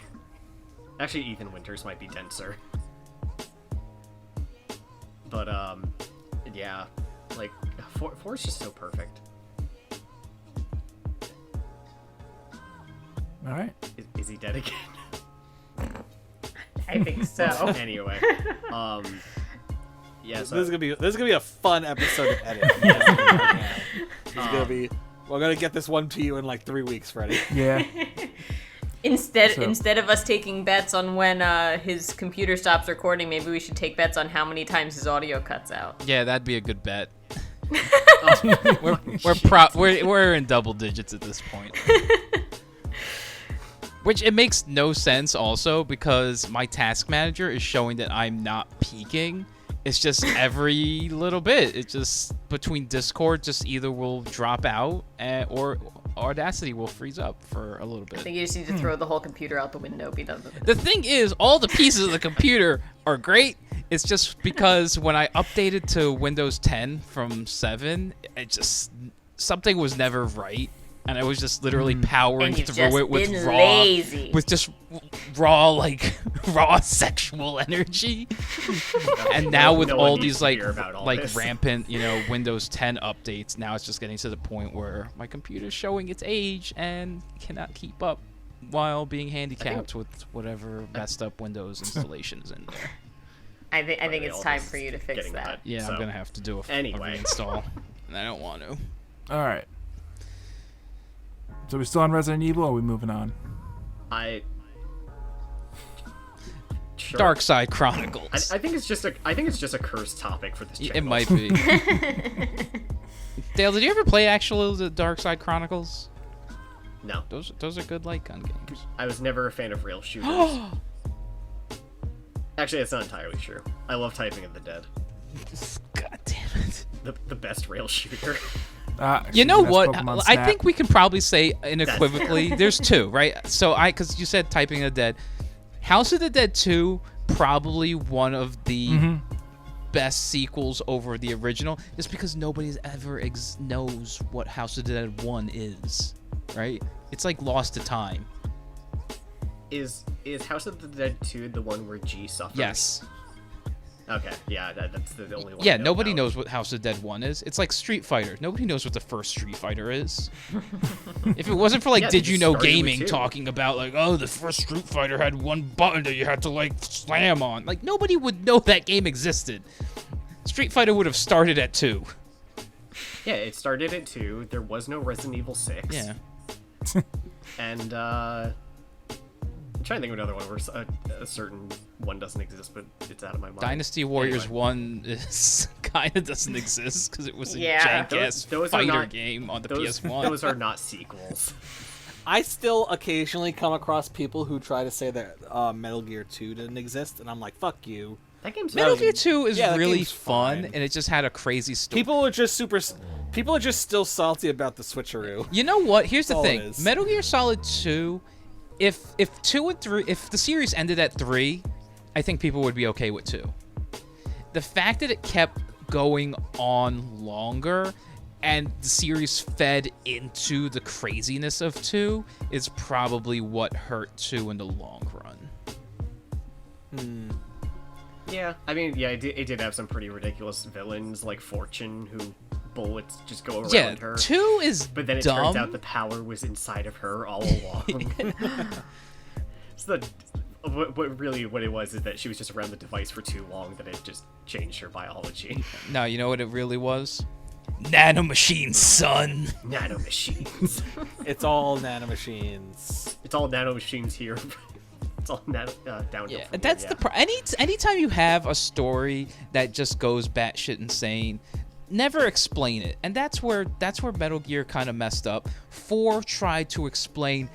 Actually, Ethan Winters might be denser. But, yeah. Like, 4 is just so perfect. All right. Is he dead again? I think so. Anyway, yeah. This So is gonna be a fun episode of editing. It's gonna be. We're gonna get this one to you in like 3 weeks, Freddie. Yeah. Instead of us taking bets on when his computer stops recording, maybe we should take bets on how many times his audio cuts out. Yeah, that'd be a good bet. We're in double digits at this point. Which it makes no sense also because my task manager is showing that I'm not peaking. It's just every little bit. It's just between Discord, just either will drop out or Audacity will freeze up for a little I bit. think you just need to throw the whole computer out the window. The thing is, all the pieces of the computer are great. It's just because when I updated to Windows 10 from 7, it just something was never right. And I was just literally powering And you've through just it with been raw, lazy. with just raw sexual energy. And now with no one all needs these to hear about all this. rampant, Windows 10 updates, now it's just getting to the point where my computer's showing its age and cannot keep up while being handicapped with whatever messed up Windows installations in there. I think They it's all time just for you to fix getting that. Yeah, So, I'm gonna have to do a anyway. reinstall, and I don't want to. All right. So we still on Resident Evil, or are we moving on? Sure. Dark Side Chronicles. I think it's just a cursed topic for this channel. It might be. Dale, did you ever play the Dark Side Chronicles? No, Those are good light gun games. I was never a fan of rail shooters. Actually, that's not entirely true. I love Typing of the Dead. God damn it. The best rail shooter. You know That's what? Pokemon I Snap. think we can probably say unequivocally. There's two, right? So because you said Typing of the Dead, House of the Dead 2, probably one of the best sequels over the original, just because nobody's ever knows what House of the Dead 1 is, right? It's like lost to time. Is House of the Dead 2 the one where G suffers? Yes. Okay, yeah, that's the only one. Yeah, I know nobody about. knows what House of the Dead 1 is. It's like Street Fighter. Nobody knows what the first Street Fighter is. If it wasn't for Yeah, Did they You Know started with Gaming two. talking about the first Street Fighter had one button that you had to slam on. Nobody would know that game existed. Street Fighter would have started at 2. Yeah, it started at 2. There was no Resident Evil 6. Yeah. And I'm trying to think of another one where a certain one doesn't exist, but it's out of my mind. Dynasty Warriors Anyway. 1 is kind of doesn't exist because it was a Yeah. jank-ass Those are fighter not- game on the Those, PS1. those are not sequels. I still occasionally come across people who try to say that Metal Gear 2 didn't exist, and I'm like, fuck you. That game's Metal that Gear was- 2 is yeah, that really game's fun, fine. and it just had a crazy story. People are just still salty about the switcheroo. You know what? Here's the That's all thing. it is. Metal Gear Solid 2, if 2 and 3, if the series ended at 3, I think people would be okay with 2. The fact that it kept going on longer and the series fed into the craziness of 2 is probably what hurt 2 in the long run. Yeah, I mean, yeah, it did have some pretty ridiculous villains like Fortune, who bullets just go around Yeah, her. 2 is But then it dumb. turns out the power was inside of her all along. So what it was is that she was just around the device for too long that it just changed her biology. No, you know what it really was? Nanomachines, son. Nanomachines. It's all nanomachines. It's all nanomachines here. It's all downhill. Yeah, from that's here, the anytime you have a story that just goes batshit insane, never explain it, and that's where Metal Gear kind of messed up. 4 tried to explain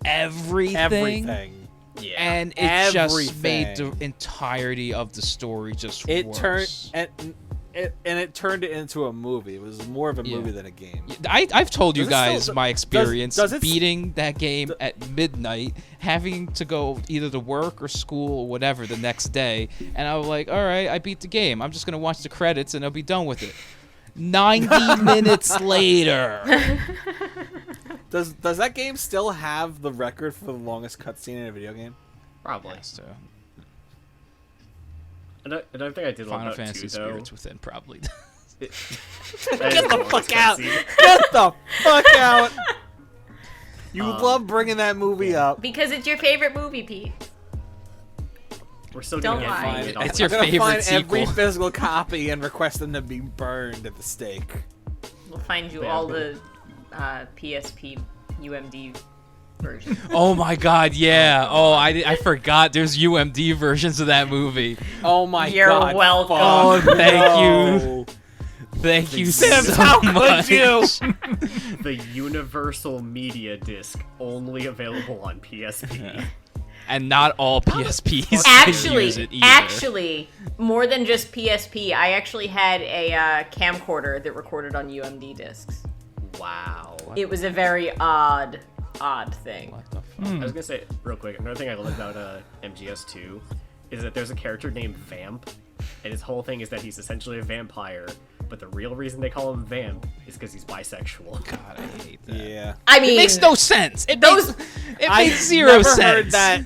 everything. Yeah. And it just made Everything. the entirety of the story just It worse. it turned it into a movie. It was more of a movie than a game. I've told you Does it still- guys my experience does it- beating that game at midnight, having to go either to work or school or whatever the next day, and I was like, all right, I beat the game. I'm just going to watch the credits and I'll be done with it. 90 minutes later. Does that game still have the record for the longest cutscene in a video game? Probably. So, Another thing I did love Final about Fantasy 2, though. Spirits Within probably. Get Get the fuck out! Get the fuck out! You love bringing that movie up. Because it's your favorite movie, Pete. We're still Don't gonna lie. get It's it your I'm gonna favorite find every sequel. physical copy and request them to be burned at the stake. We'll find you Yeah. all the PSP UMD versions. Oh my god, yeah. Oh, I forgot there's UMD versions of that movie. Oh my You're god! welcome. Oh, fuck thank no. Thank you Sims, so how could much. you? The Universal Media Disc, only available on PSP. And not all PSPs can Actually, use it either. more than just PSP, I actually had a camcorder that recorded on UMD discs. Wow. It was a very odd thing. What the fuck? I was gonna say real quick. Another thing I love about MGS2 is that there's a character named Vamp, and his whole thing is that he's essentially a vampire. But the real reason they call him Vamp is because he's bisexual. God, I hate that. Yeah. I mean, It makes no sense. It Those- makes zero never sense. Heard that.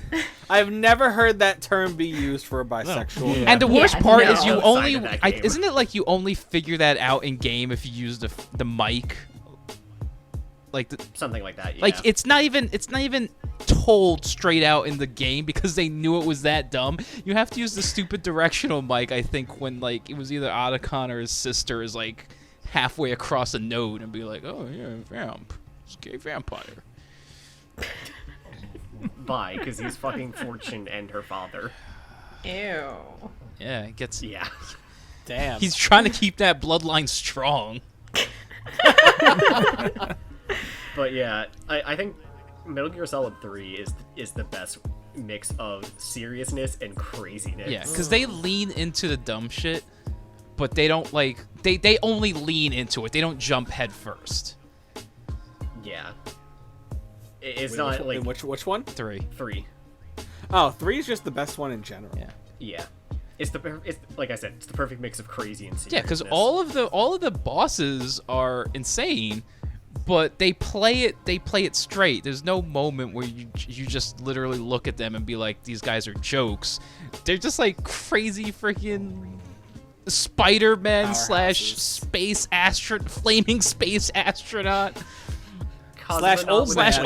I've never heard that term be used for a bisexual. Yeah. And the worst Yeah, part no. is you Outside only of that game. isn't it like you only figure that out in game if you use the mic? Like Something like that. Yeah. like it's not even told straight out in the game because they knew it was that dumb. You have to use the stupid directional mic, I think, when like it was either Otacon or his sister is like halfway across a node and be like, "Oh yeah, vamp. It's a gay vampire." Bye, because he's fucking Fortune and her father. ew. Yeah, it gets Yeah. Damn. he's trying to keep that bloodline strong. But yeah, I think Metal Gear Solid 3 is the best mix of seriousness and craziness. Yeah, because they lean into the dumb shit, but they don't like they only lean into it. They don't jump head first. Yeah. It's Wait, not like which one? 3. 3. Oh, 3 is just the best one in general. Yeah. Yeah. It's like I said, it's the perfect mix of crazy and seriousness. Yeah, because all of the bosses are insane, but they play it straight. There's no moment where you just literally look at them and be like, these guys are jokes. They're just like crazy freaking Spider-Man / flaming space astronaut Cosmonaut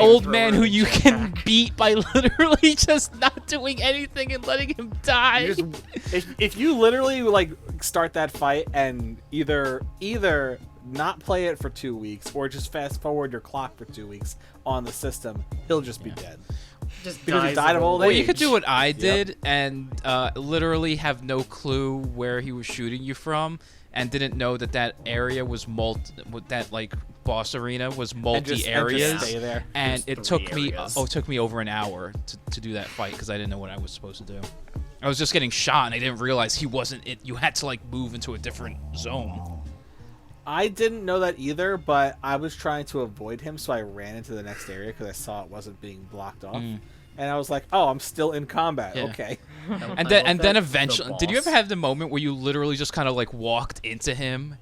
/ old with a man who you can jetpack. beat by literally just not doing anything and letting him die. You just, if you literally like start that fight and either not play it for 2 weeks or just fast forward your clock for 2 weeks on the system, he'll just be dead. Just Because he dies died of old Well, age. you could do what I did and literally have no clue where he was shooting you from, and didn't know that area was that like boss arena was multi areas, And just stay there. and There's it 3 took me areas. it took me over an hour to do that fight because I didn't know what I was supposed to do. I was just getting shot and I didn't realize he wasn't it. You had to like move into a different zone. I didn't know that either, but I was trying to avoid him, so I ran into the next area because I saw it wasn't being blocked off. And I was like, "Oh, I'm still in combat. Yeah. Okay." And then eventually, did you ever have the moment where you literally just kind of like walked into him?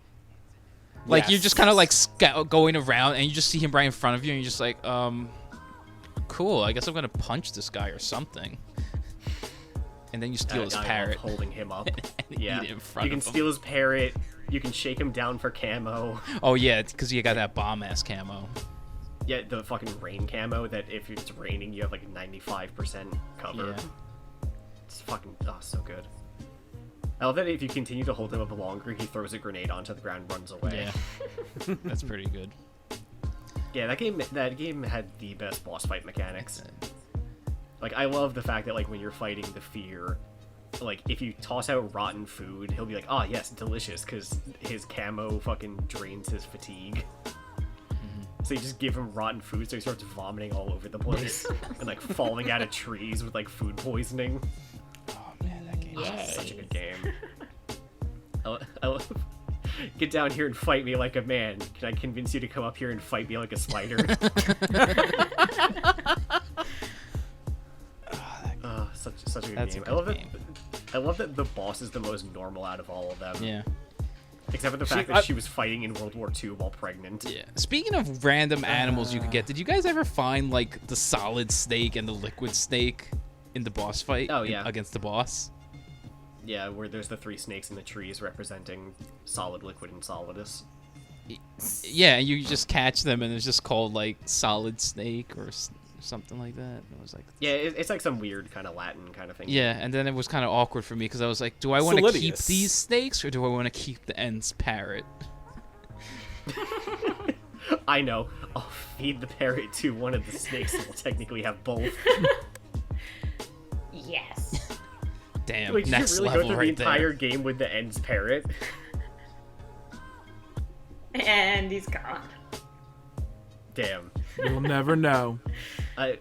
Like you're Yes. just kind of like going around and you just see him right in front of you and you're just like, cool, I guess I'm gonna punch this guy or something. And then you steal his I love parrot. holding him up. and Yeah. eat it in front You can of him. steal his parrot. You can shake him down for camo. Oh yeah, because you got that bomb ass camo. Yeah, the fucking rain camo that if it's raining, you have like 95% cover. Yeah. It's fucking, so good. I love that if you continue to hold him up longer, he throws a grenade onto the ground and runs away. Yeah, that's pretty good. Yeah, that game had the best boss fight mechanics. Like, I love the fact that, like, when you're fighting the fear, like, if you toss out rotten food, he'll be like, oh, yes, delicious, because his camo fucking drains his fatigue. So you just give him rotten food, so he starts vomiting all over the place, and, like, falling out of trees with, like, food poisoning. Oh man, that game. Yay. Such a good game. I love... Get down here and fight me like a man. Can I convince you to come up here and fight me like a spider? Such a good That's a game. good game. I love that the boss is the most normal out of all of them. Yeah. Except for the fact that she was fighting in World War II while pregnant. Yeah. Speaking of random animals you could get, did you guys ever find like the solid snake and the liquid snake in the boss fight? Oh, yeah. Against the boss? Yeah, where there's the 3 snakes in the trees representing solid, liquid, and solidus. Yeah, you just catch them and it's just called like solid snake or something like that. It was like, Yeah, it's like some weird kind of Latin kind of thing. yeah, and then it was kind of awkward for me because I was like, do I want to keep Solidius. these snakes or do I want to keep the ends parrot? I know. I'll feed the parrot to one of the snakes and we'll technically have both. Yes. Damn, Wait, did next you really level go through right the entire there. game with the ends parrot? And he's gone. Damn. You'll never know. God,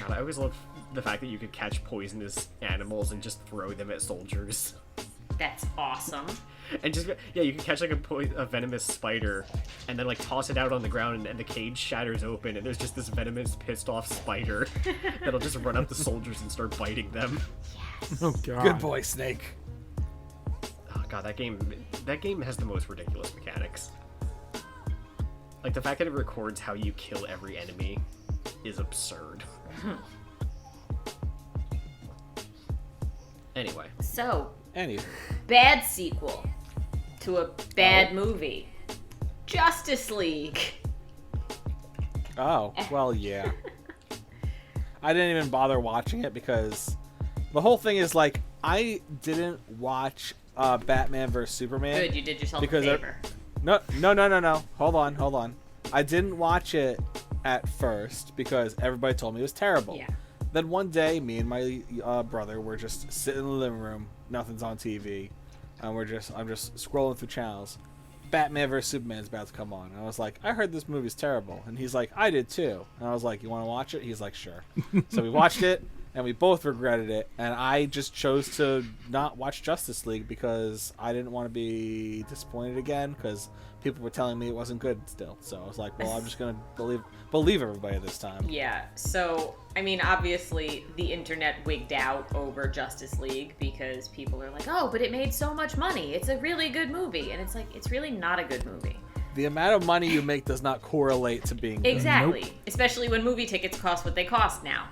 I always love the fact that you could catch poisonous animals and just throw them at soldiers. That's awesome. And just, yeah, you can catch like a venomous spider and then like toss it out on the ground and the cage shatters open and there's just this venomous pissed off spider that'll just run up the soldiers and start biting them. Oh god. Good boy, Snake. Oh god, that game has the most ridiculous mechanics. Like the fact that it records how you kill every enemy is absurd. Anyway, So, Anywho. bad sequel to a bad movie. Justice League. Oh, well, yeah. I didn't even bother watching it because the whole thing is like, I didn't watch Batman vs. Superman. Good, you did yourself Because a I- favor. No. Hold on. I didn't watch it at first because everybody told me it was terrible. Yeah. Then one day, me and my brother were just sitting in the living room. Nothing's on TV, and I'm just scrolling through channels. Batman vs Superman's about to come on. And I was like, I heard this movie's terrible, and he's like, I did too. And I was like, you want to watch it? He's like, sure. So we watched it, and we both regretted it. And I just chose to not watch Justice League because I didn't want to be disappointed again because people were telling me it wasn't good still. So I was like, well, I'm just gonna believe everybody this time. Yeah, so, I mean, obviously, the internet wigged out over Justice League because people are like, oh, but it made so much money. It's a really good movie. And it's like, it's really not a good movie. The amount of money you make does not correlate to being good. Exactly. Especially when movie tickets cost what they cost now.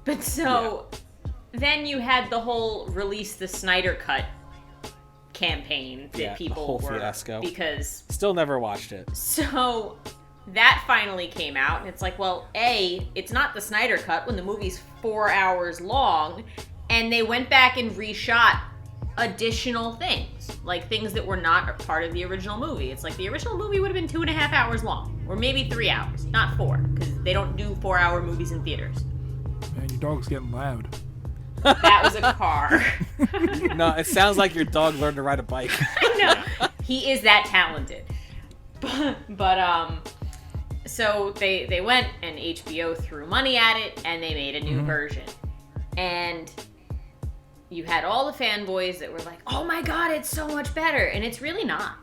But so, then you had the whole release the Snyder Cut campaign that Yeah, the people whole were... fiasco. Because... Still never watched it. So that finally came out, and it's like, well, A, it's not the Snyder Cut when the movie's 4 hours long, and they went back and reshot additional things, like things that were not a part of the original movie. It's like the original movie would have been 2.5 hours long, or maybe 3 hours, not 4, because they don't do 4-hour movies in theaters. Man, your dog's getting loud. That was a car. No, it sounds like your dog learned to ride a bike. I know. He is that talented. But so they went and HBO threw money at it and they made a new version. And you had all the fanboys that were like, "Oh my god, it's so much better." And it's really not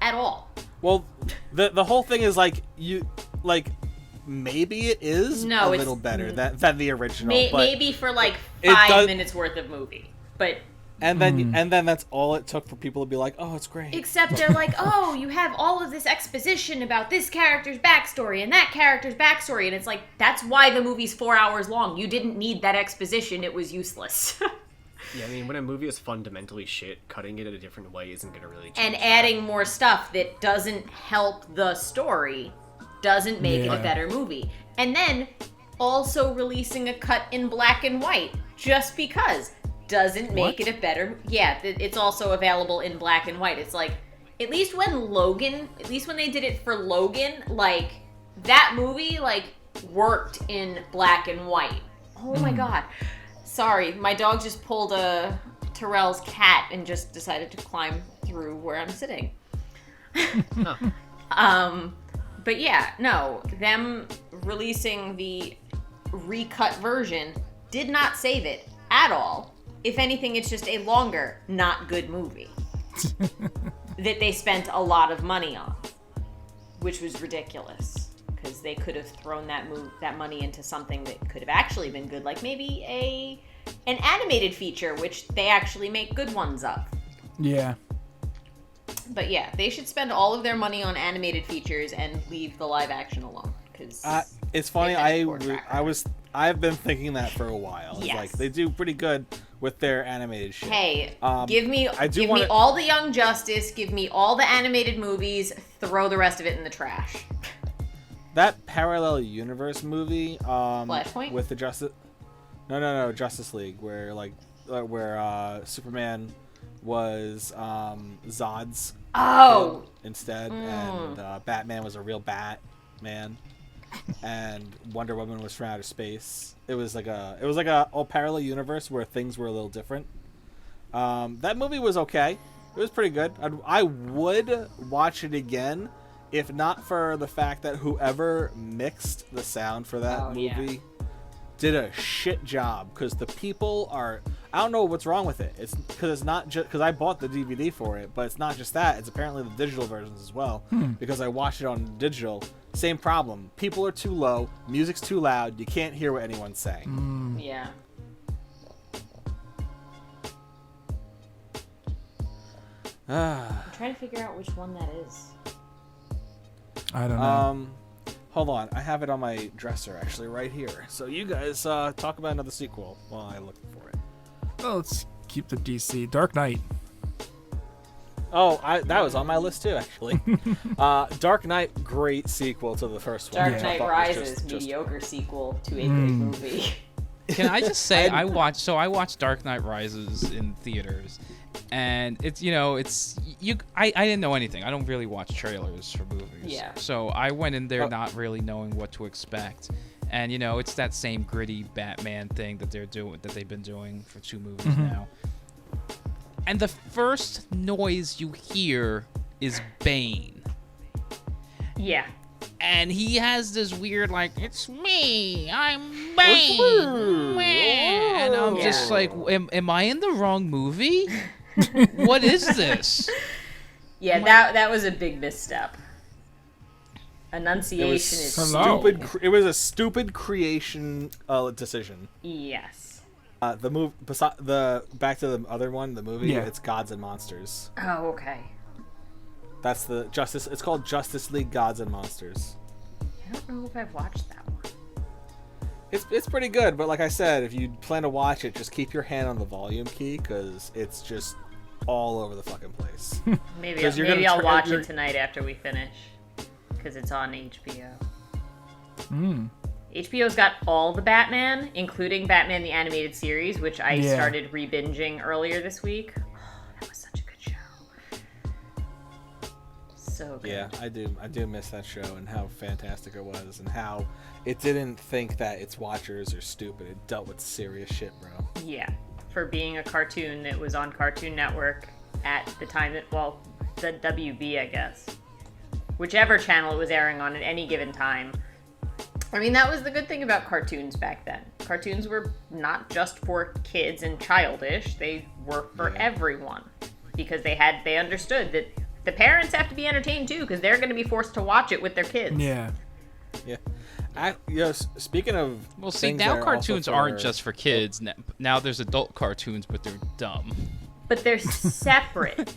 at all. Well, the whole thing is like maybe it is No, a it's- little better than the original, but Maybe for like it 5 does- minutes worth of movie. But and then that's all it took for people to be like, "Oh, it's great." except they're like, oh, you have all of this exposition about this character's backstory and that character's backstory. And it's like, that's why the movie's 4 hours long. You didn't need that exposition. It was useless. Yeah, I mean, when a movie is fundamentally shit, cutting it in a different way isn't gonna really change. And adding more stuff that doesn't help the story doesn't make it Yeah. a better movie. And then also releasing a cut in black and white just because doesn't make What? it a better... Yeah, it's also available in black and white. It's like, at least when they did it for Logan, like, that movie, like, worked in black and white. Oh my god. Sorry, my dog just pulled a Terrell's cat and just decided to climb through where I'm sitting. But yeah, no, them releasing the recut version did not save it at all. If anything, it's just a longer, not good movie that they spent a lot of money on, which was ridiculous because they could have thrown that money into something that could have actually been good, like maybe an animated feature, which they actually make good ones of. Yeah. But yeah, they should spend all of their money on animated features and leave the live action alone. Because it's funny. I've been thinking that for a while. Yes. Like they do pretty good with their animated shit. Hey, give me wanna... all the Young Justice, give me all the animated movies, throw the rest of it in the trash. That parallel universe movie, Flashpoint? with the Justice League, where Superman was Zod's kid instead, and Batman was a real Batman, and Wonder Woman was from outer space. It was like a all parallel universe where things were a little different. That movie was okay. It was pretty good. I would watch it again, if not for the fact that whoever mixed the sound for that movie did a shit job, because the people are... I don't know what's wrong with it. It's because it's not just... Because I bought the DVD for it, but it's not just that. It's apparently the digital versions as well, because I watched it on digital. Same problem. People are too low. Music's too loud. You can't hear what anyone's saying. Yeah. I'm trying to figure out which one that is. I don't know. Hold on. I have it on my dresser, actually, right here. So you guys talk about another sequel while I look for it. Well, let's keep the DC. Dark Knight. Oh, that was on my list too, actually. Dark Knight, great sequel to the first one. Dark Knight Rises, mediocre sequel to a great movie. Can I just say I watched Dark Knight Rises in theaters, and I didn't know anything. I don't really watch trailers for movies. Yeah. So I went in there not really knowing what to expect. And it's that same gritty Batman thing that they've been doing for 2 movies now. And the first noise you hear is Bane. Yeah. And he has this weird, like, it's me, I'm Bane. And I'm just like, am I in the wrong movie? What is this? Yeah, that was a big misstep. Enunciation is stupid. It was a stupid creation decision. Yes. The move, back to the other one, the movie. Yeah. It's Gods and Monsters. Oh, okay. That's the Justice. It's called Justice League Gods and Monsters. I don't know if I've watched that one. It's pretty good, but like I said, if you plan to watch it, just keep your hand on the volume key, because it's just all over the fucking place. Maybe I'll watch it tonight after we finish, because it's on HBO. HBO's got all the Batman, including Batman the Animated Series, which I started re-binging earlier this week. Oh, that was such a good show. So good. Yeah, I do miss that show, and how fantastic it was, and how it didn't think that its watchers are stupid. It dealt with serious shit, bro. Yeah, for being a cartoon that was on Cartoon Network at the time the WB, I guess. Whichever channel it was airing on at any given time. I mean, that was the good thing about cartoons back then. Cartoons were not just for kids and childish. They were for everyone. Because they understood that the parents have to be entertained too, because they're going to be forced to watch it with their kids. Yeah. Yeah. Speaking of... Well, see, now cartoons aren't just for kids. Now there's adult cartoons, but they're dumb. But they're separate.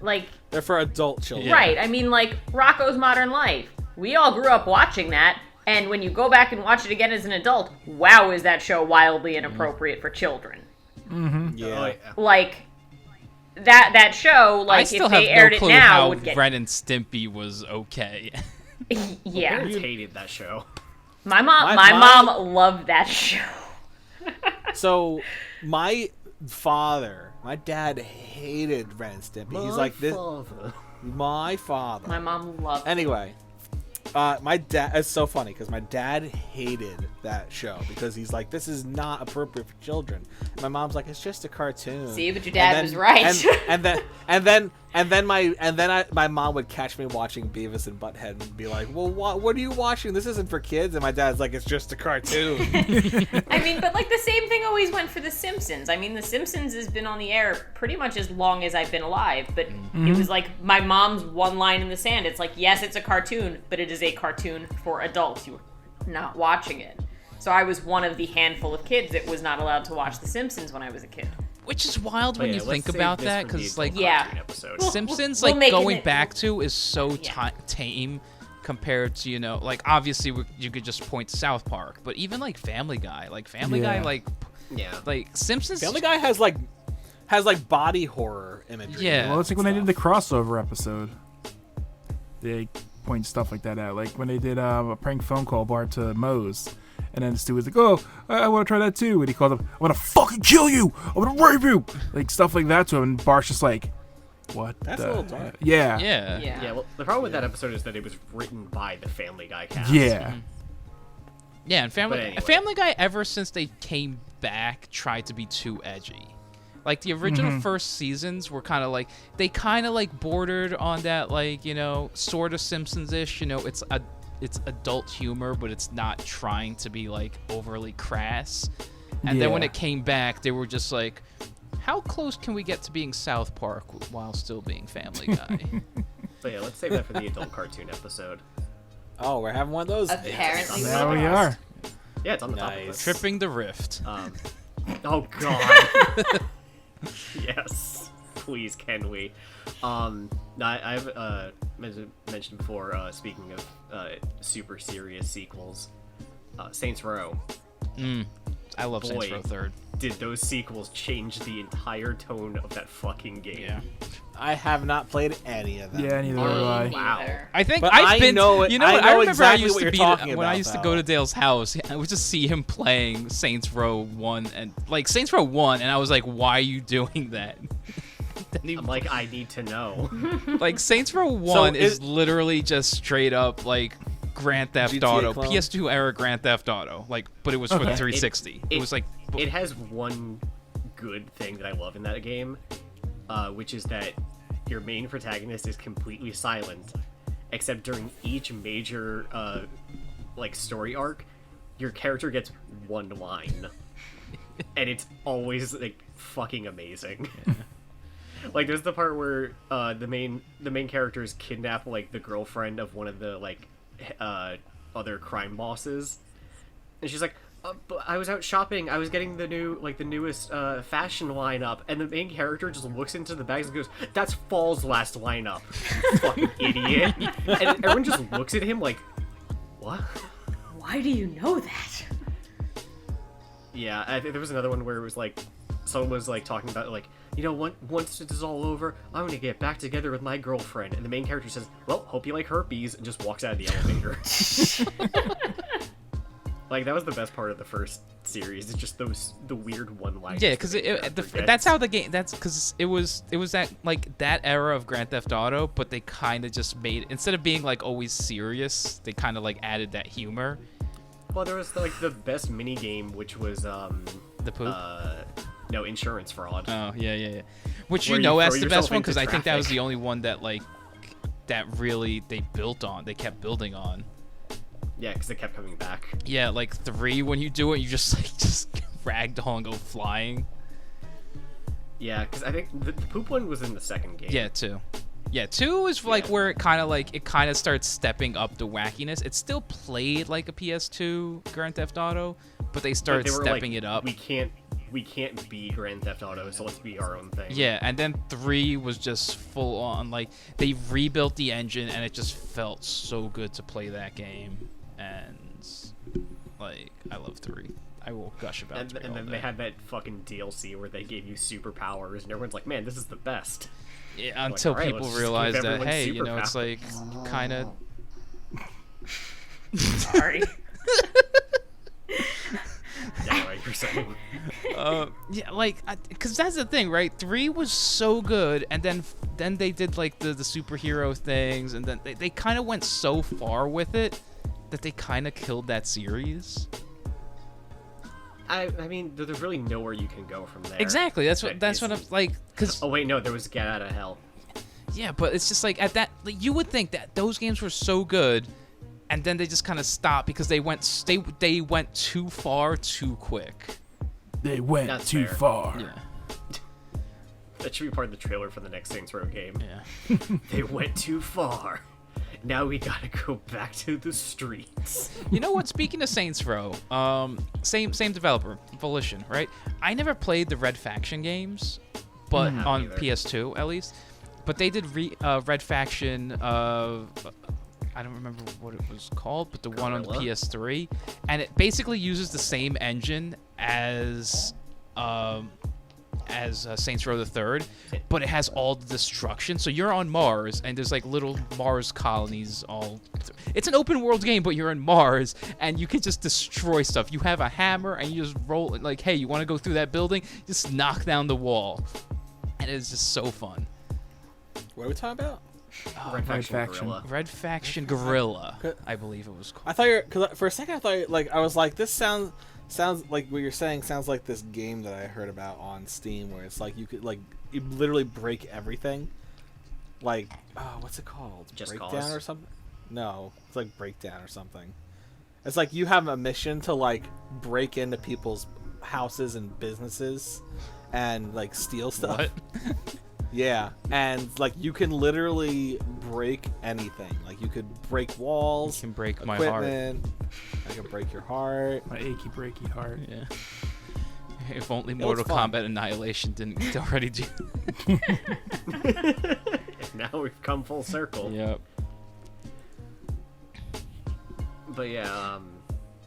Like... They're for adult children. Right. I mean, like, Rocko's Modern Life. We all grew up watching that. And when you go back and watch it again as an adult, wow, is that show wildly inappropriate for children. Mm-hmm. Yeah. Like, that show, like, if they aired it now, would get... Ren and Stimpy was okay. Yeah. Parents hated that show. My mom loved that show. So, my dad hated Ren and Stimpy. He's like, this... My father. My mom loved it. Anyway... My dad. It's so funny because my dad hated that show because he's like, "This is not appropriate for children." And my mom's like, "It's just a cartoon." See, but your dad was right. And then my mom would catch me watching Beavis and Butthead and be like, "Well, what are you watching? This isn't for kids." And my dad's like, "It's just a cartoon." I mean, but like the same thing always went for The Simpsons. I mean, The Simpsons has been on the air pretty much as long as I've been alive, but it was like my mom's one line in the sand. It's like, yes, it's a cartoon, but it is a cartoon for adults. You're not watching it. So I was one of the handful of kids that was not allowed to watch The Simpsons when I was a kid. Which is wild when you think about that, because like episode. Simpsons, we'll like going back to is so tame compared to, you know, like obviously you could just point to South Park, but even like Family Guy, Guy, like Simpsons. Family Guy has like body horror imagery. Yeah. Well, it's like when they did the crossover episode. They point stuff like that out. Like when they did a prank phone call Bart to Moe's. And then Stu was like, "Oh, I want to try that too." And he called him, "I'm gonna fucking kill you! I'm gonna rape you!" Like stuff like that to him. And Bart's just like, "What?" That's a little dark. Yeah. Yeah, well, the problem with that episode is that it was written by the Family Guy cast. Yeah. Yeah, and anyway. Family Guy, ever since they came back, tried to be too edgy. Like the original first seasons were kind of like bordered on that, like, you know, sort of Simpsons-ish. You know, it's adult humor, but it's not trying to be like overly crass. And then when it came back, they were just like, how close can we get to being South Park while still being Family Guy? But yeah, let's save that for the adult cartoon episode. Oh, we're having one of those. Apparently, There we are. Yeah, it's on the top of the list. Tripping the Rift. Oh god. Yes. Please, can we? I've mentioned before, speaking of super serious sequels, Saints Row. I love Saints Boy. Row 3rd. Did those sequels change the entire tone of that fucking game? Yeah. I have not played any of them. Yeah, neither do I. Wow. I think But I've I been. know it- You know I what? know I remember exactly I used what to you're be talking when I about, used to though. go to Dale's house. I would just see him playing Saints Row 1 and like Saints Row 1, and I was like, "Why are you doing that?" Then he- I'm like, I need to know. like Saints Row 1 So is literally just straight up like Grand Theft GTA Auto, clone? PS2 era Grand Theft Auto, like, but it was for the 360. It was like It has one good thing that I love in that game, which is that your main protagonist is completely silent, except during each major like story arc, your character gets one line, and it's always like fucking amazing. Like there's the part where the main characters kidnap like the girlfriend of one of the like other crime bosses, and she's like, but I was out shopping. I was getting the newest fashion lineup, and the main character just looks into the bags and goes, "That's Fall's last lineup, you fucking idiot!" And everyone just looks at him like, "What?" Why do you know that? Yeah, I think there was another one where it was like, someone was like talking about like, you know, once this is all over, I'm gonna get back together with my girlfriend, and the main character says, "Well, hope you like herpes," and just walks out of the elevator. Like that was the best part of the first series. It's just the weird one-liners. yeah, because that's how the game. That's because it was that like that era of Grand Theft Auto, but they kind of just made, instead of being like always serious, they kind of like added that humor. Well, there was like the best mini game, which was The poop. no, insurance fraud. Oh yeah. Which Where you you know throw that's the yourself best one, into because I think that was traffic. the only one that like that really they built on. They kept building on. Yeah, because it kept coming back. Yeah, like 3, when you do it, you just like just ragdoll and go flying. Yeah, because I think the poop one was in the second game. Yeah, 2. Yeah, 2 is like Yeah. where it kind of starts stepping up the wackiness. It still played like a PS2 Grand Theft Auto, but they But started they were stepping like, it up. We can't be Grand Theft Auto, so let's be our own thing. Yeah, and then 3 was just full on, like, they rebuilt the engine, and it just felt so good to play that game. And, like, I love 3. I will gush about And 3 then all they day. had that fucking DLC where they gave you superpowers, and everyone's like, "Man, this is the best." Yeah, until alright, people let's just realize give that, everyone hey, you know, it's superpowers. like, kind of... Sorry. Anyway, were saying. Yeah, like, because that's the thing, right? 3 was so good, and then they did like the superhero things, and then they kind of went so far with it that they kind of killed that series. I mean, there's really nowhere you can go from there. Exactly. That's what I'm like. Cause Oh wait, no, there was Get Out of Hell. yeah, but it's just like at that, like, you would think that those games were so good, and then they just kind of stopped because they went too far too quick. They went That's too fair. far. Yeah. That should be part of the trailer for the next Saints Row game. Yeah. They went too far. Now we gotta go back to the streets. You know what? Speaking of Saints Row, same developer, Volition, right? I never played the Red Faction games, but haven't on either. PS2 at least. But they did Red Faction. I don't remember what it was called, but the one on the Guerrilla? PS3, and it basically uses the same engine as Saints Row the Third, but it has all the destruction. So you're on Mars, and there's like little Mars colonies all. It's an open world game, but you're in Mars, and you can just destroy stuff. You have a hammer, and you just roll it. Like, hey, you want to go through that building? Just knock down the wall, and it's just so fun. What are we talking about? Red Faction. Faction. Guerrilla. Red Faction Guerrilla, I believe it was called. I thought you're because for a second I thought like I was like this sounds like what you're saying sounds like this game that I heard about on Steam where it's like you could like you literally break everything. Like what's it called? Just Breakdown Cause? or something? No, it's like Breakdown or something. It's like you have a mission to like break into people's houses and businesses and like steal stuff. What? Yeah, and like you can literally break anything. Like you could break walls, You can break my heart. equipment. I can break your heart. My achy breaky heart. Yeah. If only looks Mortal fun. Kombat Annihilation didn't already do. Now we've come full circle. Yep. But yeah,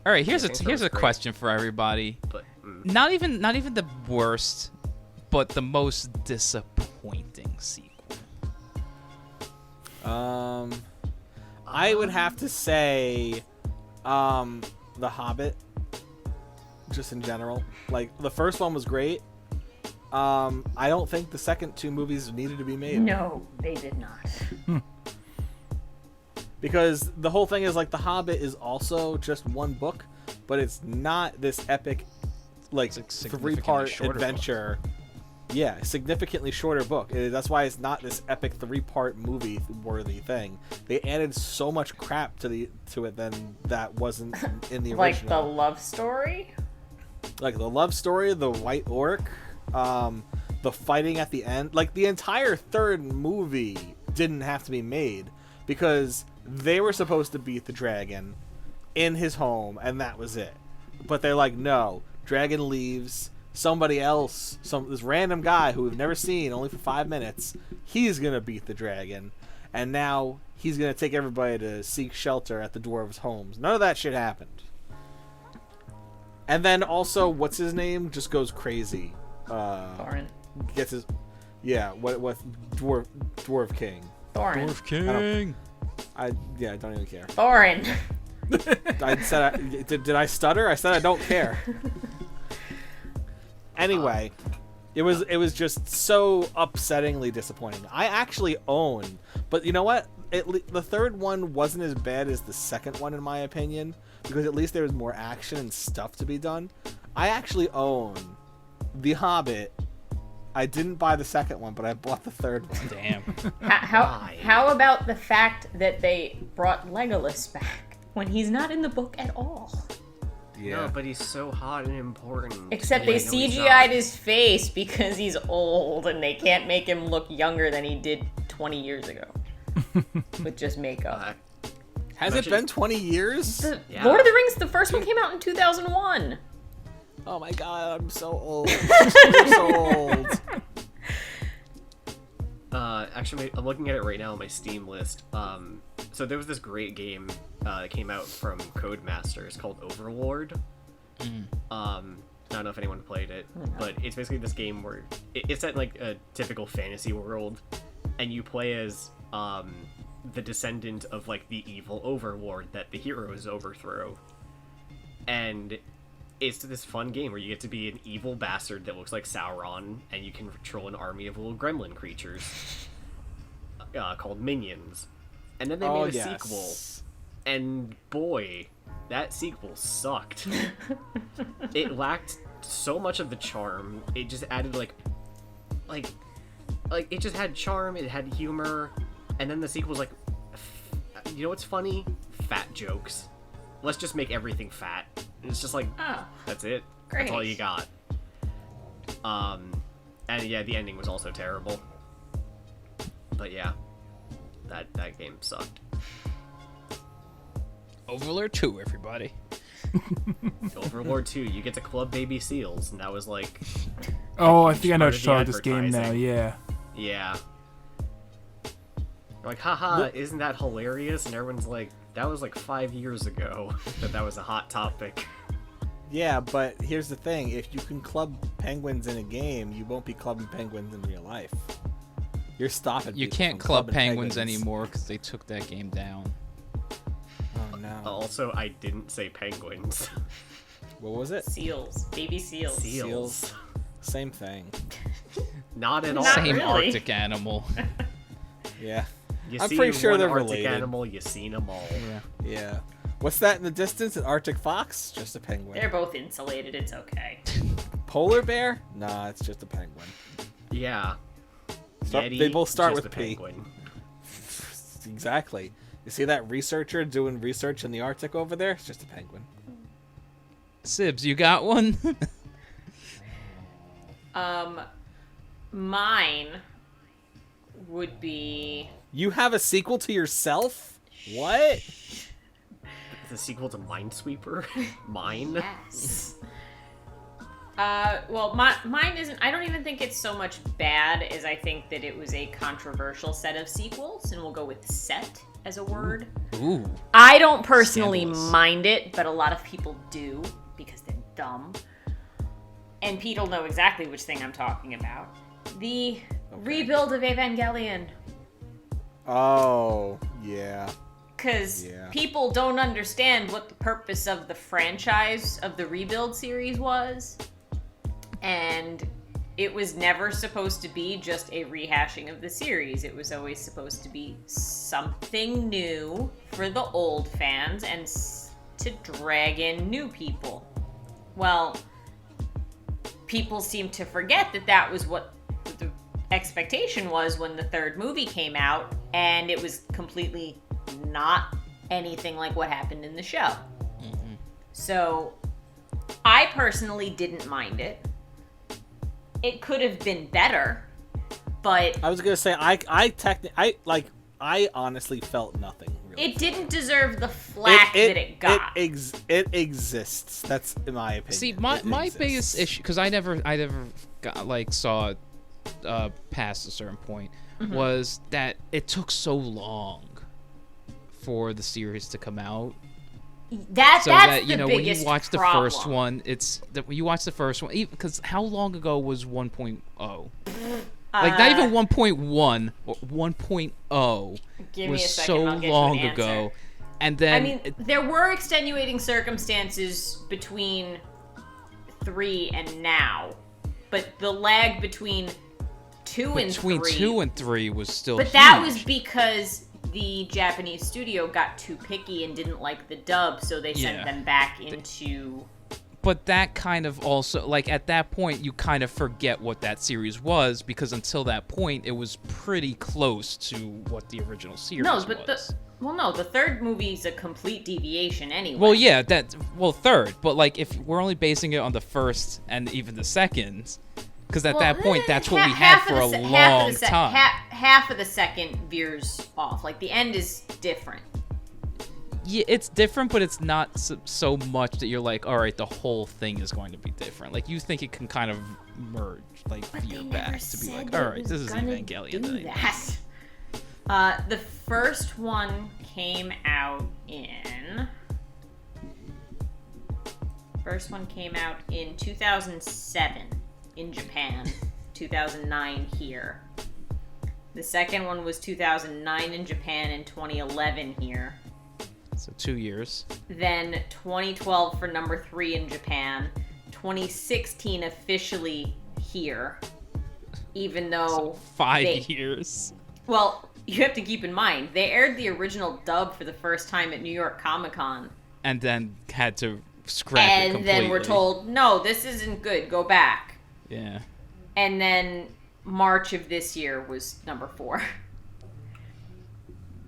All right, here's Saints Row here's is a great. question for everybody. but Not even the worst, but the most disappointing sequel. I would have to say, The Hobbit. Just in general, like the first one was great. I don't think the second 2 movies needed to be made. No, they did not. Because the whole thing is like The Hobbit is also just one book, but it's not this epic, like It's a significantly 3-part shorter adventure. Yeah, significantly shorter book. That's why it's not this epic 3-part movie worthy thing. They added so much crap to it than that wasn't in the Like the original. love story. Like the love story, the White Orc, the fighting at the end. Like the entire third movie didn't have to be made because they were supposed to beat the dragon in his home, and that was it. But they're like, no, dragon leaves. Somebody else, this random guy who we've never seen, only for 5 minutes, he's gonna beat the dragon, and now he's gonna take everybody to seek shelter at the dwarves' homes. None of that shit happened. And then also, what's his name just goes crazy. Thorin. Gets his, what dwarf king. Thorin. King. I don't even care. Thorin. Did I stutter? I said I don't care. Anyway, it was just so upsettingly disappointing. I actually own, but you know what? The third one wasn't as bad as the second one in my opinion, because at least there was more action and stuff to be done. I actually own The Hobbit. I didn't buy the second one, but I bought the third one. Damn. How about the fact that they brought Legolas back when he's not in the book at all? no, but he's so hot and important. Except Yeah, they no, he's CGI'd not. his face because he's old and they can't make him look younger than he did 20 years ago with just makeup. Has it been 20 years? Yeah. Lord of the Rings, the first one came out in 2001. Oh my god, I'm so old. I'm so old. Actually, I'm looking at it right now on my Steam list. So there was this great game that came out from Codemasters called Overlord. I don't know if anyone played it, but it's basically this game where it's set in like a typical fantasy world, and you play as the descendant of like the evil overlord that the heroes overthrow, and it's this fun game where you get to be an evil bastard that looks like Sauron, and you can control an army of little gremlin creatures called minions. And then they made a sequel, and boy, that sequel sucked. It lacked so much of the charm. It just added like it just had charm, it had humor, and then the sequel's like, you know what's funny? Fat jokes. Let's just make everything fat. And it's just like, that's it. Great. That's all you got. And yeah, the ending was also terrible. But yeah, that game sucked. Overlord 2, everybody. Overlord 2, you get to club baby seals, and that was like... Oh, I think I know what part you're of talking the about this game now, advertising. yeah. Yeah. You're like, haha, isn't that hilarious? And everyone's like, that was like 5 years ago that was a hot topic. Yeah, but here's the thing. If you can club penguins in a game, you won't be clubbing penguins in real life. You're stopping You people can't from club clubbing penguins anymore because they took that game down. Oh, no. Also, I didn't say penguins. What was it? Seals. Baby seals. Seals. Same thing. Not at all. Not Same really. Arctic animal. Yeah. You I'm see pretty sure one they're Arctic related. animal, you seen them all. Yeah. What's that in the distance? An Arctic fox? Just a penguin. They're both insulated. It's okay. Polar bear? Nah, it's just a penguin. Yeah. Start- Yeti, they both start just with a P. penguin. Exactly. You see that researcher doing research in the Arctic over there? It's just a penguin. Sibs, you got one? Mine would be... You have a sequel to yourself? What? The sequel to Minesweeper? Mine? Yes. Well, mine isn't... I don't even think it's so much bad as I think that it was a controversial set of sequels, and we'll go with set as a word. Ooh. I don't personally Scandalous. mind it, but a lot of people do because they're dumb. And Pete will know exactly which thing I'm talking about. The rebuild of Evangelion. Oh, yeah. Because Yeah. people don't understand what the purpose of the franchise of the rebuild series was. And it was never supposed to be just a rehashing of the series. It was always supposed to be something new for the old fans and to drag in new people. Well, people seem to forget that that was what the expectation was when the third movie came out, and it was completely not anything like what happened in the show. Mm-hmm. So, I personally didn't mind it. It could have been better, but I was gonna say I honestly felt nothing. Really. it didn't deserve the flack that it got. It exists. That's in my opinion. See, It my exists. biggest issue, because I never got, like, saw it past a certain point, was that it took so long for the series to come out. That's That, the you know, when you biggest watch the problem. first one, when you watch the first one, because how long ago was 1.0? Like, not even 1.1 or 1.0 Give me was a second, so I'll get you long an ago. answer. And then I mean, there were extenuating circumstances between 3 and now, but the lag between 2 and 3... between 2 and 3 was still But that huge. was because the Japanese studio got too picky and didn't like the dub, so they sent Yeah. them back into... But that kind of also, like, at that point, you kind of forget what that series was, because until that point, it was pretty close to what the original series No, but was. the third movie's a complete deviation anyway. Well, yeah, third, but, like, if we're only basing it on the first and even the second, because at that point, that's what we had for a long time. Half of the second veers off. Like, the end is different. Yeah, it's different, but it's not so much that you're like, all right, the whole thing is going to be different. Like, you think it can kind of merge, like, But veer they back never to be said like, it all right, was this is gonna Evangelion. do that. The first one came out in... First one came out in 2007 in Japan, 2009 here. The second one was 2009 in Japan and 2011 here. So 2 years. Then 2012 for number 3 in Japan. 2016 officially here, even though 5 years. Well, you have to keep in mind they aired the original dub for the first time at New York Comic Con, And then had to scrap it and completely. then we're told, no, this isn't good. Go back. Yeah. And then March of this year was number 4.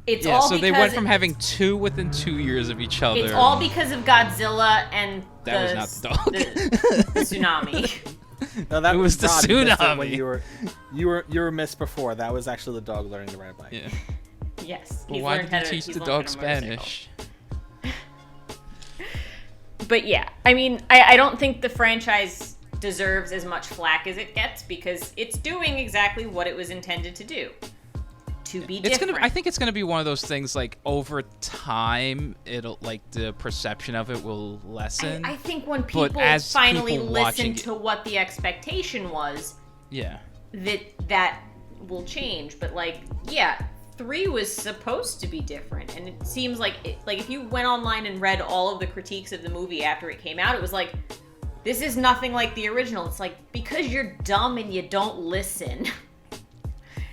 It's Yeah, all so they because went from having 2 within 2 years of each other. It's all because of Godzilla and That was not the dog. the tsunami. No, that It was the Rob, you missed it tsunami. when you were missed before. That was actually the dog learning to ride a bike. Yeah. Yes. But he's why learned did how you to- teach he's the learned dog how to motorcycle. Spanish? But yeah, I mean, I don't think the franchise deserves as much flack as it gets because it's doing exactly what it was intended to do. To be It's different. gonna. I think it's gonna be one of those things. Like over time, it'll like the perception of it will lessen. I think when But people as finally people listen watching to what the expectation was, Yeah. that will change. But like, yeah, 3 was supposed to be different, and it seems like if you went online and read all of the critiques of the movie after it came out, it was like, this is nothing like the original. It's like, because you're dumb and you don't listen.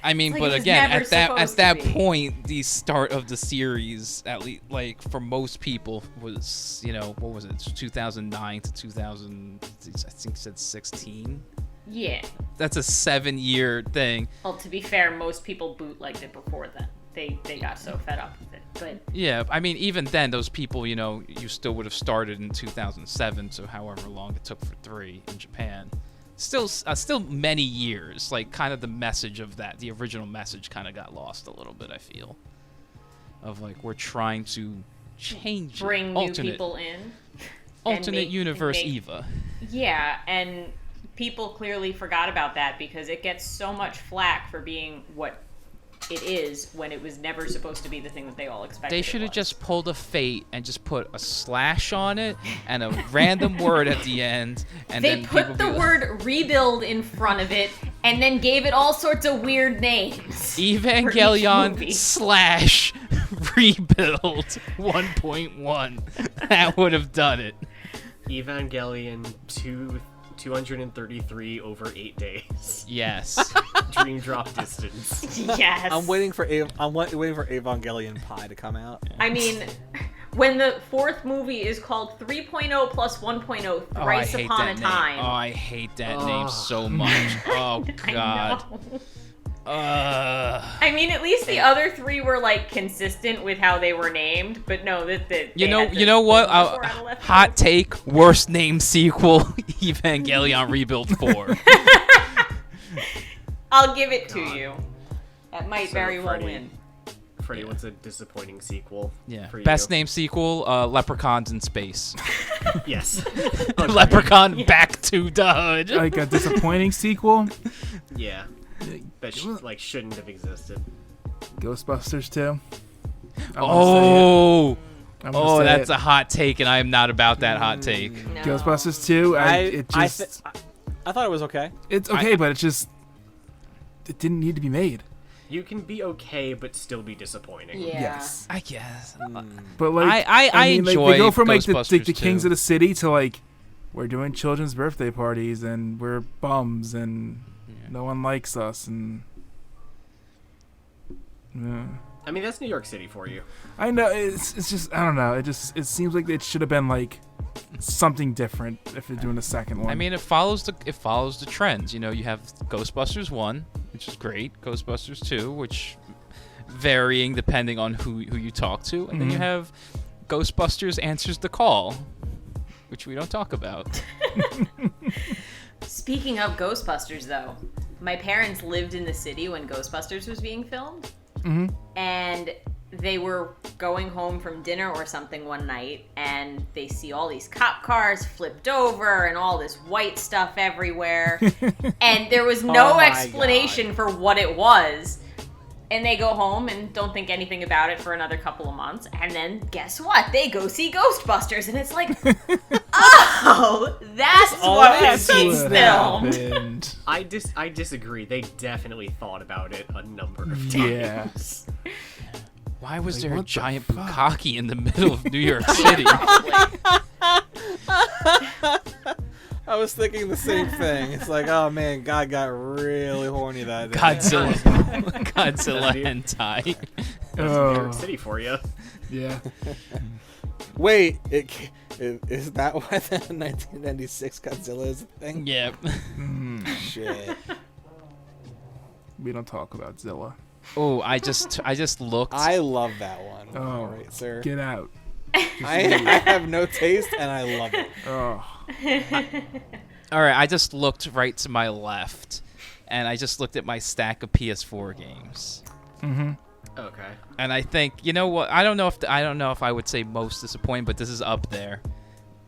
I mean, Like, but it was again, never at that supposed to that be. point, the start of the series, at least like for most people, was what was it, 2009 to 2000? I think it said 16. Yeah. That's a 7-year thing. Well, to be fair, most people bootlegged it before then. They got so fed up with it. But Yeah, I mean, even then, those people, you still would have started in 2007, so however long it took for 3 in Japan. Still many years. Like, kind of the message of that, the original message kind of got lost a little bit, I feel. Of, like, we're trying to change it. bring new people in. Alternate make- universe make- Eva. Yeah, and people clearly forgot about that because it gets so much flack for being what it is when it was never supposed to be the thing that they all expected. They should have just pulled a fate and just put a slash on it and a random word at the end. And They then put people the be like, word rebuild in front of it and then gave it all sorts of weird names. for each Evangelion movie. slash rebuild 1.1. That would have done it. Evangelion 233 over 8 days. Yes. Dream drop distance. Yes. I'm waiting for Evangelion Pie to come out. I mean, when the 4th movie is called 3.0 plus 1.0 Oh, I Thrice hate Upon that a name. Time. Oh, I hate that name so much. Oh, I God. know. I mean, at least the other 3 were like consistent with how they were named, but no, that You know what? Hot take, worst name sequel, Evangelion Rebuild 4. I'll give it to God. you. That might So, very well Freddie, win. Freddie, what's a disappointing sequel? Yeah. For Best you? name sequel, Leprechauns in Space. Yes. Leprechaun back to the hood. Like a disappointing sequel. Yeah. That shouldn't have existed. Ghostbusters 2. Oh, Oh, that's a hot take, and I am not about that hot take. No. Ghostbusters 2. I thought it was okay. It's okay, but it didn't need to be made. You can be okay, but still be disappointing. Yeah. Yes. I guess. But like I mean, like, enjoy they go from like the Ghostbusters kings 2. of the city to like we're doing children's birthday parties and we're bums and no one likes us and yeah. I mean, that's New York City for you. I know it's just I don't know, it seems like it should have been like something different if you're doing a second one. I mean, it follows the trends. You have Ghostbusters 1, which is great. Ghostbusters 2, which varying depending on who you talk to, and then you have Ghostbusters Answers the Call, which we don't talk about. Speaking of Ghostbusters, though, my parents lived in the city when Ghostbusters was being filmed. And they were going home from dinner or something one night, and they see all these cop cars flipped over and all this white stuff everywhere. And there was no Oh my explanation for what it was. And they go home and don't think anything about it for another couple of months. And then guess what? They go see Ghostbusters. And it's like, oh, that's all what it was is. being What filmed. happened? I disagree. They definitely thought about it a number of Yeah. times. Why was Like, there a what the giant fuck? bukkake in the middle of New York City? I was thinking the same thing. It's like, oh man, God got really horny that day. Godzilla hentai. That's New Oh, York City for you. yeah. Wait, is that why the 1996 Godzilla is a thing? Yep. Shit. We don't talk about Zilla. Oh, I just looked. I love that one. Oh, All right, sir. get out. I have no taste, and I love it. Oh, All right, I just looked right to my left, and I just looked at my stack of PS4 games. Okay. And I think, you know what? I don't know if I would say most disappointing, but this is up there.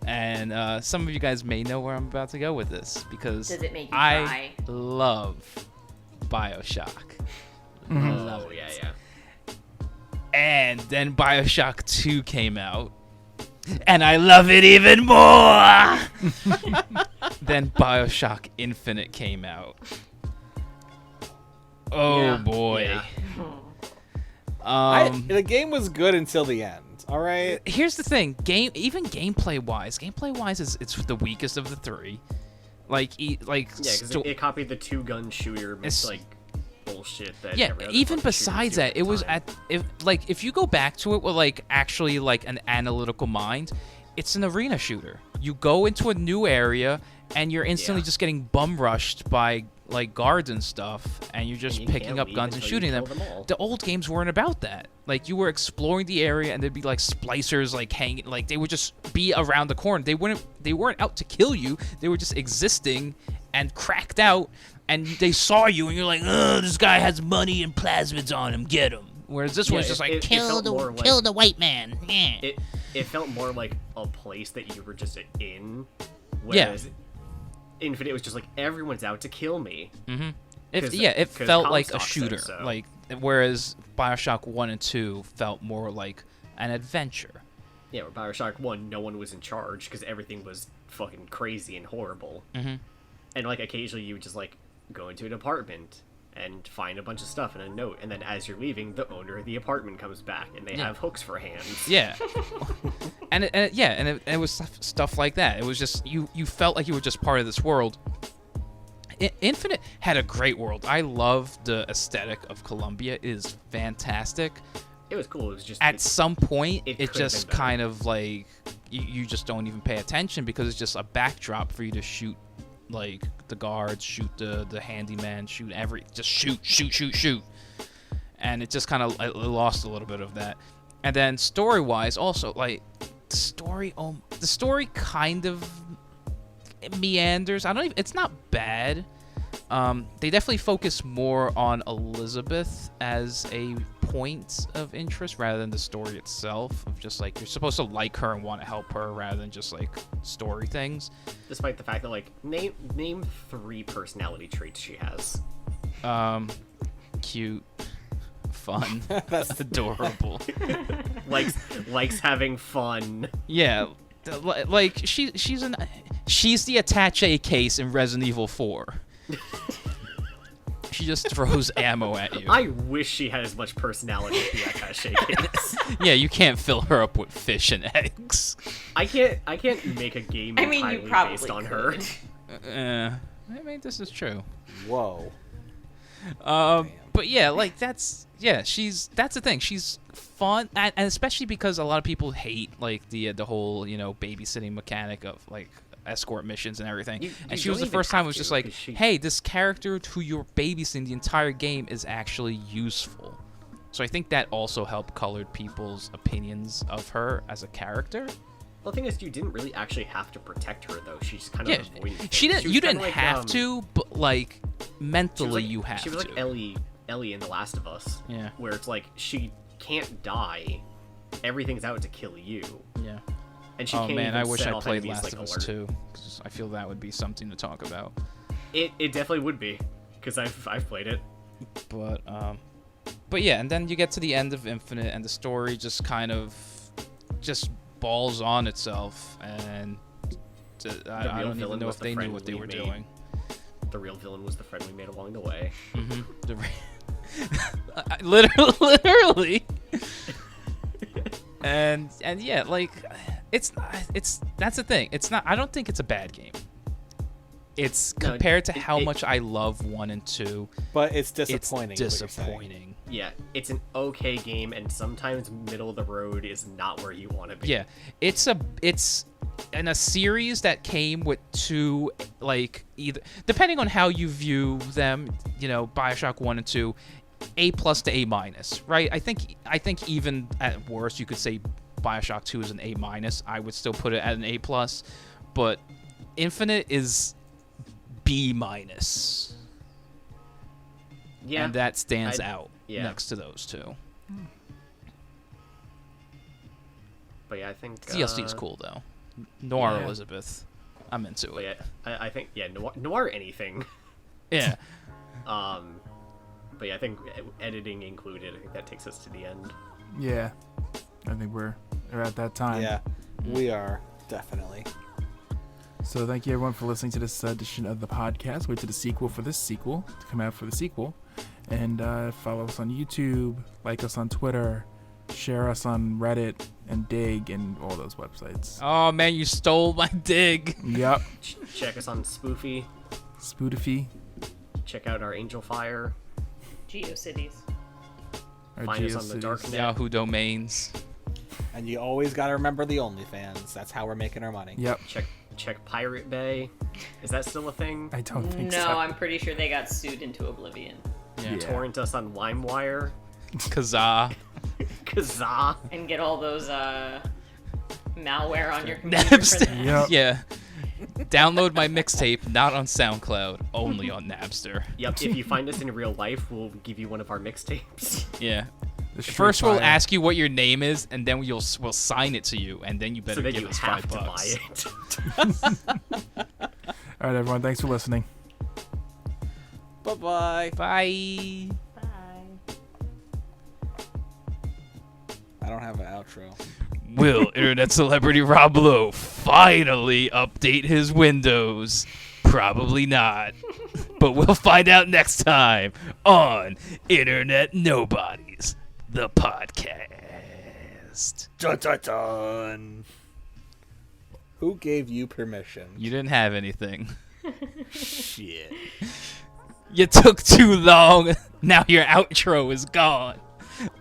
And some of you guys may know where I'm about to go with this because Does it make you I cry? love BioShock. Oh, yeah. And then BioShock 2 came out. And I love it even more! Then BioShock Infinite came out. Oh Yeah, boy. yeah. The game was good until the end. All right. Here's the thing, gameplay wise, it's the weakest of the three. Yeah, because it copied the two-gun shooter It's- like bullshit that yeah, every other even fucking shooter besides do that, the it was time. if you go back to it with like actually like an analytical mind, it's an arena shooter. You go into a new area and you're instantly Yeah. just getting bum rushed by like guards and stuff, and you're just you picking can't up leave guns and until you shooting them. kill them all. The old games weren't about that. Like you were exploring the area and there'd be like splicers like hanging, like they would just be around the corner. They weren't out to kill you. They were just existing and cracked out, and they saw you and you're like, oh, this guy has money and plasmids on him, get him. Whereas this Yeah, one's just like, it kill felt more like- the white man. Yeah. It felt more like a place that you were just in, Yeah. whereas Infinite was just like, everyone's out to kill me. It 'Cause felt like a Comstock said shooter. so. Like whereas BioShock 1 and 2 felt more like an adventure. Yeah, where Bioshock 1, no one was in charge because everything was fucking crazy and horrible. And like occasionally you would just like go into an apartment and find a bunch of stuff and a note, and then as you're leaving, the owner of the apartment comes back and they have hooks for hands. Yeah. and it was stuff like that. It was just you felt like you were just part of this world. Infinite had a great world. I love the aesthetic of Columbia. It is fantastic. It was cool. It was just At some point, it it could've just been better. kind of like you just don't even pay attention because it's just a backdrop for you to shoot like the guards, shoot the handyman, shoot shoot. And it just kind of lost a little bit of that. And then story-wise, also like the story kind of meanders. It's not bad. They definitely focus more on Elizabeth as a point of interest rather than the story itself. Of just like you're supposed to like her and want to help her rather than just like story things. despite the fact that like name 3 personality traits she has. Cute, fun, adorable. likes having fun. Yeah, like she's the attaché case in Resident Evil 4. She just throws ammo at you. I wish she had as much personality as the attaché case. Yeah, you can't fill her up with fish and eggs. I can't make a game I mean, you entirely probably based on could. her. I mean, this is true. Whoa. But yeah, like that's the thing. She's fun, and especially because a lot of people hate like the whole babysitting mechanic of like escort missions and everything. You And she was the don't even first time it have was to, just like, 'cause she- hey, this character who you're babysitting the entire game is actually useful. So I think that also helped colored people's opinions of her as a character. Well, the thing is, you didn't really actually have to protect her though. She's kind Yeah, of avoided things. she didn't. was You kinda didn't like, have to, but like she was mentally, like- you have to. She was like Ellie in The Last of Us. Yeah. Where it's like she can't die. Everything's out to kill you. Yeah. And she Oh can't man, even I wish set I off played enemies, Last like, of Us alert. 2, because I feel that would be something to talk about. It definitely would be, because I've played it. But yeah, and then you get to the end of Infinite, and the story just kind of just balls on itself, and I real don't even villain know was if the they knew friend what they we were made. doing. The real villain was the friend we made along the way. The literally. And yeah, like it's that's the thing. It's not. I don't think it's a bad game. It's No, compared to it- how it- much I love 1 and 2. But it's disappointing. It's is what you're saying. disappointing. Yeah, it's an okay game, and sometimes middle of the road is not where you want to be. Yeah, it's in a series that came with 2, like, either depending on how you view them, BioShock 1 and 2, A+ to A-, right? I think even at worst you could say BioShock 2 is an A-. I would still put it at an A+, but Infinite is B-. Yeah, And that stands I- out yeah. next to those 2. but yeah, I think DLC is cool though. Noir yeah. Elizabeth, I'm into But it. yeah, I think noir anything. Yeah. But yeah, I think editing included. I think that takes us to the end. Yeah, I think we're at that time. Yeah, we are definitely. So thank you everyone for listening to this edition of the podcast. Wait to the sequel for this sequel to come out for the sequel, and follow us on YouTube, like us on Twitter, share us on Reddit and Dig and all those websites. Oh man, you stole my dig. Yep, Check us on Spoofy. Spotify. Check out our Angel Fire. GeoCities. Our Find us on the GeoCities. Darknet. Yahoo domains. And you always got to remember the OnlyFans. That's how we're making our money. Yep, Check Pirate Bay. Is that still a thing? I don't think No, so. I'm pretty sure they got sued into oblivion. Yeah. Torrent us on LimeWire. Kazaa. Kazaa. And get all those malware on your computer for Napster. that. Yep. Yeah. Download my mixtape, not on SoundCloud, only on Napster. Yep, if you find us in real life, we'll give you one of our mixtapes. Yeah. The Street First, we'll Fighter. ask you what your name is, and then we'll sign it to you, and then you better So then give you us have $5. to buy it. All right, everyone. Thanks for listening. Bye-bye. Bye. Bye. I don't have an outro. Will internet celebrity Rob Lowe finally update his Windows? Probably not. But we'll find out next time on Internet Nobodies, the podcast. Dun, dun, dun. Who gave you permission? You didn't have anything. Shit. You took too long. Now your outro is gone.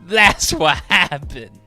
That's what happened.